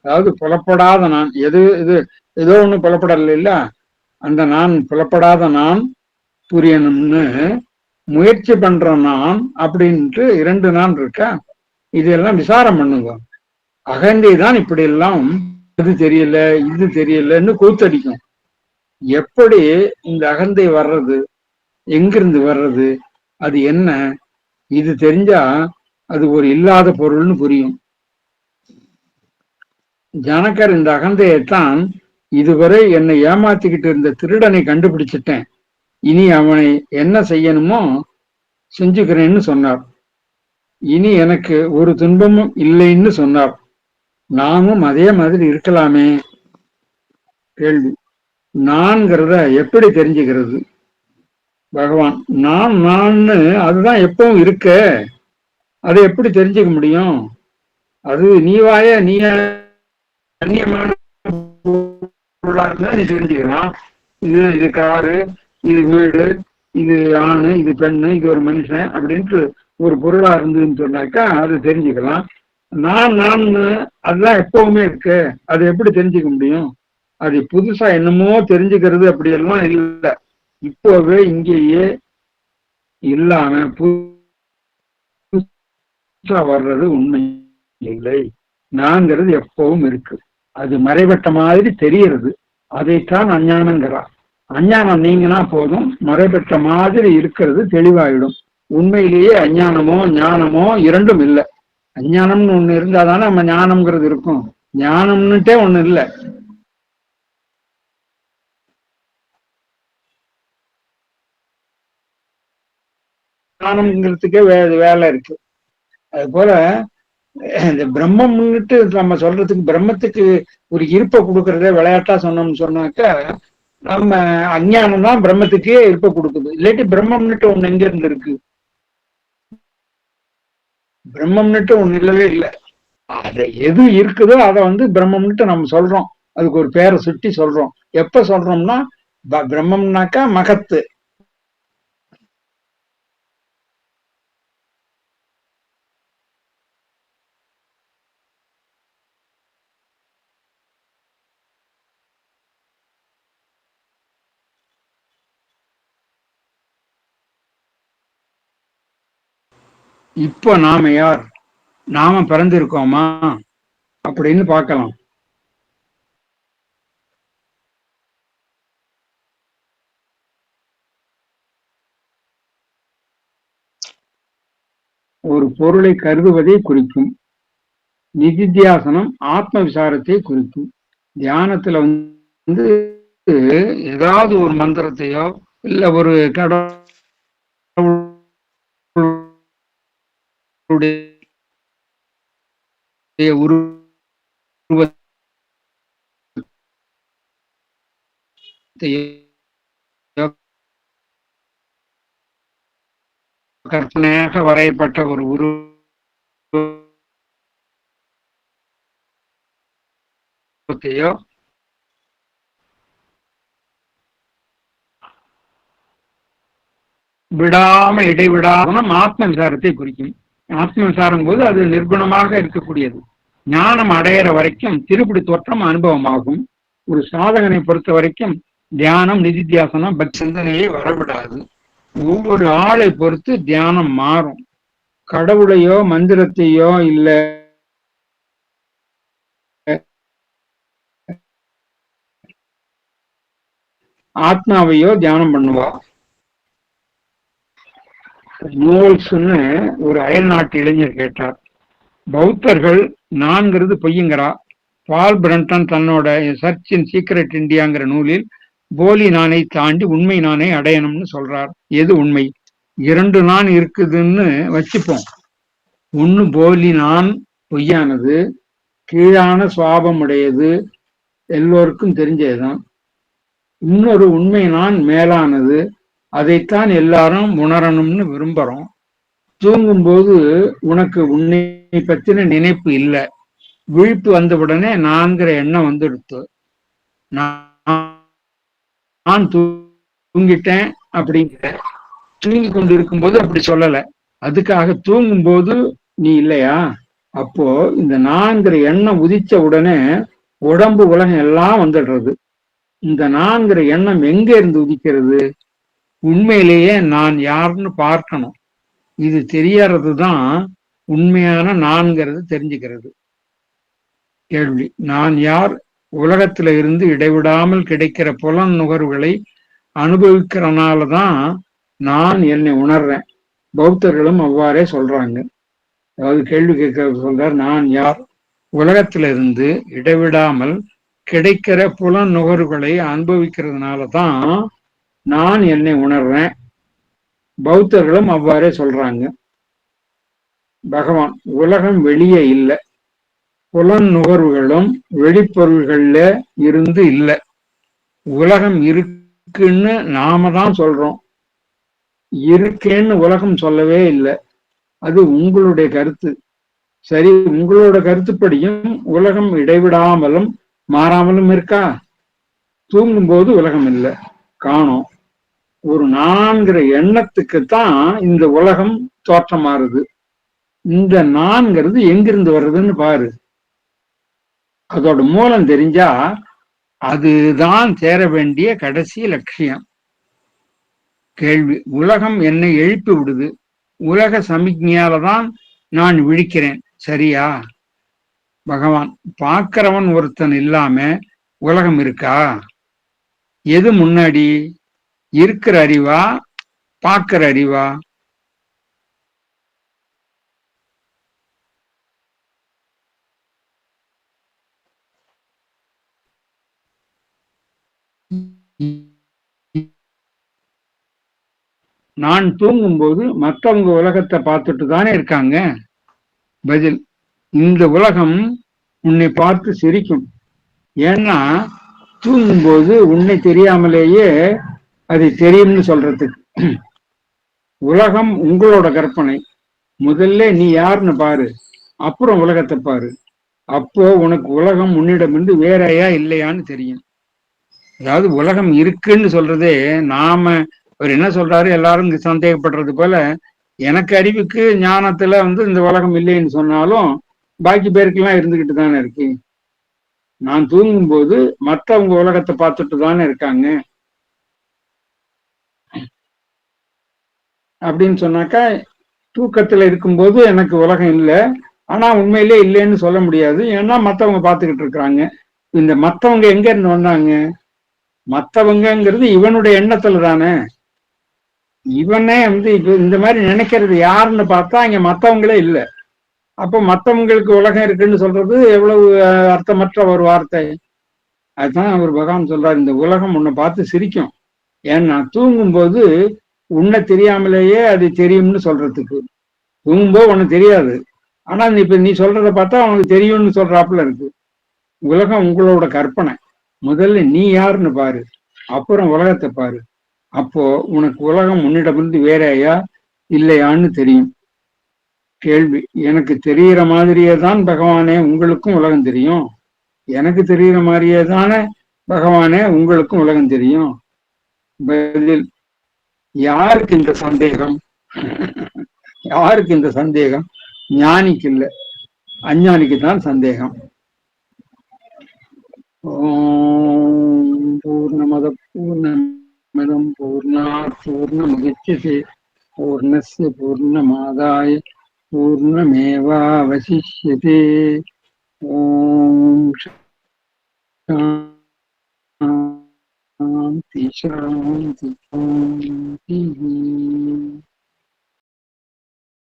அதாவது புலப்படாத நான், எது இது ஏதோ ஒண்ணு புலப்படல இல்ல, அந்த நான் புலப்படாத நான் புரியணும்னு முயற்சி பண்ற நான் அப்படின்ட்டு இரண்டு நான் இருக்கா. இதெல்லாம் விசாரம் பண்ணுங்க. அகந்தை தான் இப்படி எல்லாம் இது தெரியல இது தெரியலன்னு கூத்தடிக்கும். எப்படி இந்த அகந்தை வர்றது, எங்கிருந்து வர்றது, அது என்ன, இது தெரிஞ்சா அது ஒரு இல்லாத பொருள்னு புரியும். ஜனகர் இந்த அகந்தையைத்தான், இதுவரை என்னை ஏமாத்திக்கிட்டு இருந்த திருடனை கண்டுபிடிச்சிட்டேன், இனி அவனை என்ன செய்யணுமோ செஞ்சுக்கிறேன்னு சொன்னார். இனி எனக்கு ஒரு துன்பமும் இல்லைன்னு சொன்னார். நாமும் அதே மாதிரி இருக்கலாமே. கேள்வி, நான்கிறத எப்படி தெரிஞ்சுக்கிறது? பகவான், நான் அதுதான் எப்பவும் இருக்க, அதை எப்படி தெரிஞ்சுக்க முடியும்? அது நீவாய நீ அந்நியமான பொருளா இருந்தா நீ தெரிஞ்சுக்கலாம். இது காரு, இது வீடு, இது ஆணு, இது பெண்ணு, இது ஒரு மனுஷன் அப்படின்ட்டு ஒரு பொருளா இருந்ததுன்னு சொன்னாக்கா அது தெரிஞ்சுக்கலாம். நான் அதுதான் எப்பவுமே இருக்கு, அது எப்படி தெரிஞ்சுக்க முடியும்? அது புதுசா என்னமோ தெரிஞ்சுக்கிறது அப்படியெல்லாம் இல்லை, இப்போவே இங்கேயே இல்லாம புதுசா வர்றது உண்மை இல்லை. நான்கிறது எப்பவும் இருக்கு, அது மறைவட்ட மாதிரி தெரியறது, அதைத்தான் அஞ்ஞானங்கிறார். அஞ்ஞானம் நீங்கினா போதும், மறைபெற்ற மாதிரி இருக்கிறது தெளிவாயிடும். உண்மையிலேயே அஞ்ஞானமோ ஞானமோ இரண்டும் இல்லை. அஞ்ஞானம்னு ஒண்ணு இருந்தாதானே நம்ம ஞானம்ங்கிறது இருக்கும், ஞானம்னுட்டே ஒண்ணு இல்லை. ஞானம்ங்கிறதுக்கே வேலை இருக்கு. அது போல இந்த பிரம்மம்னுட்டு நம்ம சொல்றதுக்கு, பிரம்மத்துக்கு ஒரு இருப்பை கொடுக்கறதே விளையாட்டா சொன்னோம்னு சொன்னாக்க, நம்ம அஞ்ஞானம் தான் பிரம்மத்துக்கே இருப்பை கொடுக்குது. இல்லாட்டி பிரம்மம்னுட்டு ஒண்ணு எங்க இருந்து இருக்கு? பிரம்மம்னுட்டு ஒண்ணு இல்லவே இல்லை. அதை எது இருக்குதோ அதை பிரம்மம்னுட்டு நம்ம சொல்றோம், அதுக்கு ஒரு பேரை சுட்டி சொல்றோம். எப்ப சொல்றோம்னா, பிரம்மம்னாக்கா மகத்து. இப்ப நாம யார்? நாம பிறந்திருக்கோமா அப்படின்னு பார்க்கலாம். ஒரு பொருளை கருதுவதை குறிக்கும். நிதித்தியாசனம் ஆத்ம விசாரத்தை குறிக்கும். தியானத்துல ஏதாவது ஒரு மந்திரத்தையோ இல்ல ஒரு கடவுளுடைய உருவத்தையோ கற்பனையாக வரையப்பட்ட ஒரு உருவத்தையோ விடாம இடைவிடாம ஆத்ம விசாரத்தை குறிக்கும். ஆத்ம விசாரம் போது அது நிர்குணமாக இருக்கக்கூடியது. ஞானம் அடையிற வரைக்கும் திருப்படி தோற்றம் அனுபவமாகும். ஒரு சாதகனை பொறுத்த வரைக்கும் தியானம், நிதித்தியாசனம், பக்தி சிந்தனையை வரவிடாது. ஒவ்வொரு ஆளை பொறுத்து தியானம் மாறும். கடவுளையோ மந்திரத்தையோ இல்ல ஆத்மாவையோ தியானம் பண்ணுவா. நூல்ஸ்ன்னு ஒரு அயல் நாட்டு இளைஞர் கேட்டார். பௌத்தர்கள் நான்கிறது பொய்யுங்கிறா. பால் பிரண்டன் தன்னோட சர்ச் இன் சீக்ரெட் இந்தியாங்கிற நூலில் போலி நானை தாண்டி உண்மை நானை அடையணும்னு சொல்றார். எது உண்மை? 2 நான் இருக்குதுன்னு வச்சுப்போம். ஒண்ணு போலி நான், பொய்யானது, கீழான சுவாபம் உடையது, எல்லோருக்கும் தெரிஞ்சதுதான். இன்னொரு உண்மை நான் மேலானது, அதைத்தான் எல்லாரும் உணரணும்னு விரும்புறோம். தூங்கும்போது உனக்கு உன்னை பத்தின நினைப்பு இல்லை. விழிப்பு வந்தவுடனே நான்கிற எண்ணம் வந்துடுத்து. நான் தூங்கிட்டேன் அப்படிங்கிற. தூங்கி கொண்டு இருக்கும்போது அப்படி சொல்லல. அதுக்காக தூங்கும்போது நீ இல்லையா? அப்போ இந்த நான்கிற எண்ணம் உதிச்ச உடனே உடம்பு உலகம் எல்லாம் வந்துடுறது. இந்த நான்கிற எண்ணம் எங்க இருந்து உதிக்கிறது? உண்மையிலேயே நான் யாருன்னு பார்க்கணும். இது தெரியறதுதான் உண்மையான நான்கிறது தெரிஞ்சுக்கிறது. கேள்வி: நான் யார்? உலகத்துல இருந்து இடைவிடாமல் கிடைக்கிற புலன் நுகர்வுகளை அனுபவிக்கிறனாலதான் நான் என்னை உணர்றேன். பௌத்தர்களும் அவ்வாறே சொல்றாங்க. அதாவது கேள்வி கேட்கறது சொல்றார், நான் யார்? உலகத்துல இருந்து இடைவிடாமல் கிடைக்கிற புலன் நுகர்வுகளை அனுபவிக்கிறதுனாலதான் நான் என்னை உணர்றேன். பௌத்தர்களும் அவ்வாறே சொல்றாங்க. பகவான்: உலகம் வெளியே இல்லை. புலன் நுகர்வுகளும் வெளிப்பொருள்கள்ல இருந்து இல்லை. உலகம் இருக்குன்னு நாம தான் சொல்றோம். இருக்கேன்னு உலகம் சொல்லவே இல்லை. அது உங்களுடைய கருத்து. சரி, உங்களோட கருத்துப்படியும் உலகம் இடைவிடாமலும் மாறாமலும் இருக்கா? தூங்கும்போது உலகம் இல்லை, காணோம். ஒரு நான்கிற எண்ணத்துக்குத்தான் இந்த உலகம் தோற்றமாறுது. இந்த நான்கிறது எங்கிருந்து வர்றதுன்னு பாரு. அதோட மூலம் தெரிஞ்சா அதுதான் சேர வேண்டிய கடைசி லட்சியம். கேள்வி: உலகம் என்னை எழுப்பி விடுது. உலக சமிக்ஞையாலதான் நான் விழிக்கிறேன், சரியா? பகவான்: பார்க்கிறவன் ஒருத்தன் இல்லாம உலகம் இருக்கா? எது முன்னாடி, இருக்கிற அறிவா பார்க்கிற அறிவா? நான் தூங்கும்போது மற்றவங்க உலகத்தை பார்த்துட்டு தானே இருக்காங்க. பதில்: இந்த உலகம் உன்னை பார்த்து சிரிக்கும். ஏன்னா தூங்கும்போது உன்னை தெரியாமலேயே அது தெரியும்னு சொல்றதுக்கு. உலகம் உங்களோட கற்பனை. முதல்ல நீ யாருன்னு பாரு, அப்புறம் உலகத்தை பாரு. அப்போ உனக்கு உலகம் உன்னிடமிருந்து வேறையா இல்லையான்னு தெரியும். அதாவது உலகம் இருக்குன்னு சொல்றதே, நாம அவர் என்ன சொல்றாரு, எல்லாரும் சந்தேகப்படுறது போல, எனக்கு அறிவுக்கு ஞானத்துல இந்த உலகம் இல்லைன்னு சொன்னாலும் பாக்கி பேருக்கெல்லாம் இருந்துகிட்டு தானே இருக்கு. நான் தூங்கும்போது மற்றவங்க உலகத்தை பார்த்துட்டு தானே இருக்காங்க. அப்படின்னு சொன்னாக்கா, தூக்கத்துல இருக்கும்போது எனக்கு உலகம் இல்லை, ஆனா உண்மையிலே இல்லைன்னு சொல்ல முடியாது. ஏன்னா மற்றவங்க பார்த்துக்கிட்டு இருக்கிறாங்க. இந்த மற்றவங்க எங்க இருந்து வந்தாங்க? மற்றவங்கிறது இவனுடைய எண்ணத்துல தானே. இவனே இப்ப இந்த மாதிரி நினைக்கிறது யாருன்னு பார்த்தா இங்க மற்றவங்களே இல்லை. அப்போ மற்றவங்களுக்கு உலகம் இருக்குன்னு சொல்றது எவ்வளவு அர்த்தமற்ற ஒரு வார்த்தை. அதுதான் அவர் பகவான் சொல்றாரு, இந்த உலகம் உன்னை பார்த்து சிரிக்கும். ஏன்னா தூங்கும்போது உன்னை தெரியாமலேயே அது தெரியும்னு சொல்றதுக்கு. தூங்கும்போது உனக்கு தெரியாது, ஆனா இப்ப நீ சொல்றத பார்த்தா அவனுக்கு தெரியும்னு சொல்றாப்புல இருக்கு. உலகம் உங்களோட கற்பனை. முதல்ல நீ யாருன்னு பாரு, அப்புறம் உலகத்தை பாரு. அப்போ உனக்கு உலகம் உன்னிடமிருந்து வேறையா இல்லையான்னு தெரியும். கேள்வி: எனக்கு தெரிகிற மாதிரியே தான் பகவானே உங்களுக்கும் உலகம் தெரியும். எனக்கு தெரிகிற மாதிரியே தானே பகவானே உங்களுக்கும் உலகம் தெரியும். பதில்: யாருக்கு இந்த சந்தேகம்? யாருக்கு இந்த சந்தேகம்? ஞானிக்கு இல்லை, அஞ்ஞானிக்கு தான் சந்தேகம். ஓம் பூர்ணமத பூர்ணமிதம் பூர்ணாத் பூர்ணமுதச்யதே பூர்ணஸ்ய பூர்ணமாதாய பூர்ணமேவாவசிஷ்யதே. ஓம் சாந்தி சாந்தி சாந்தி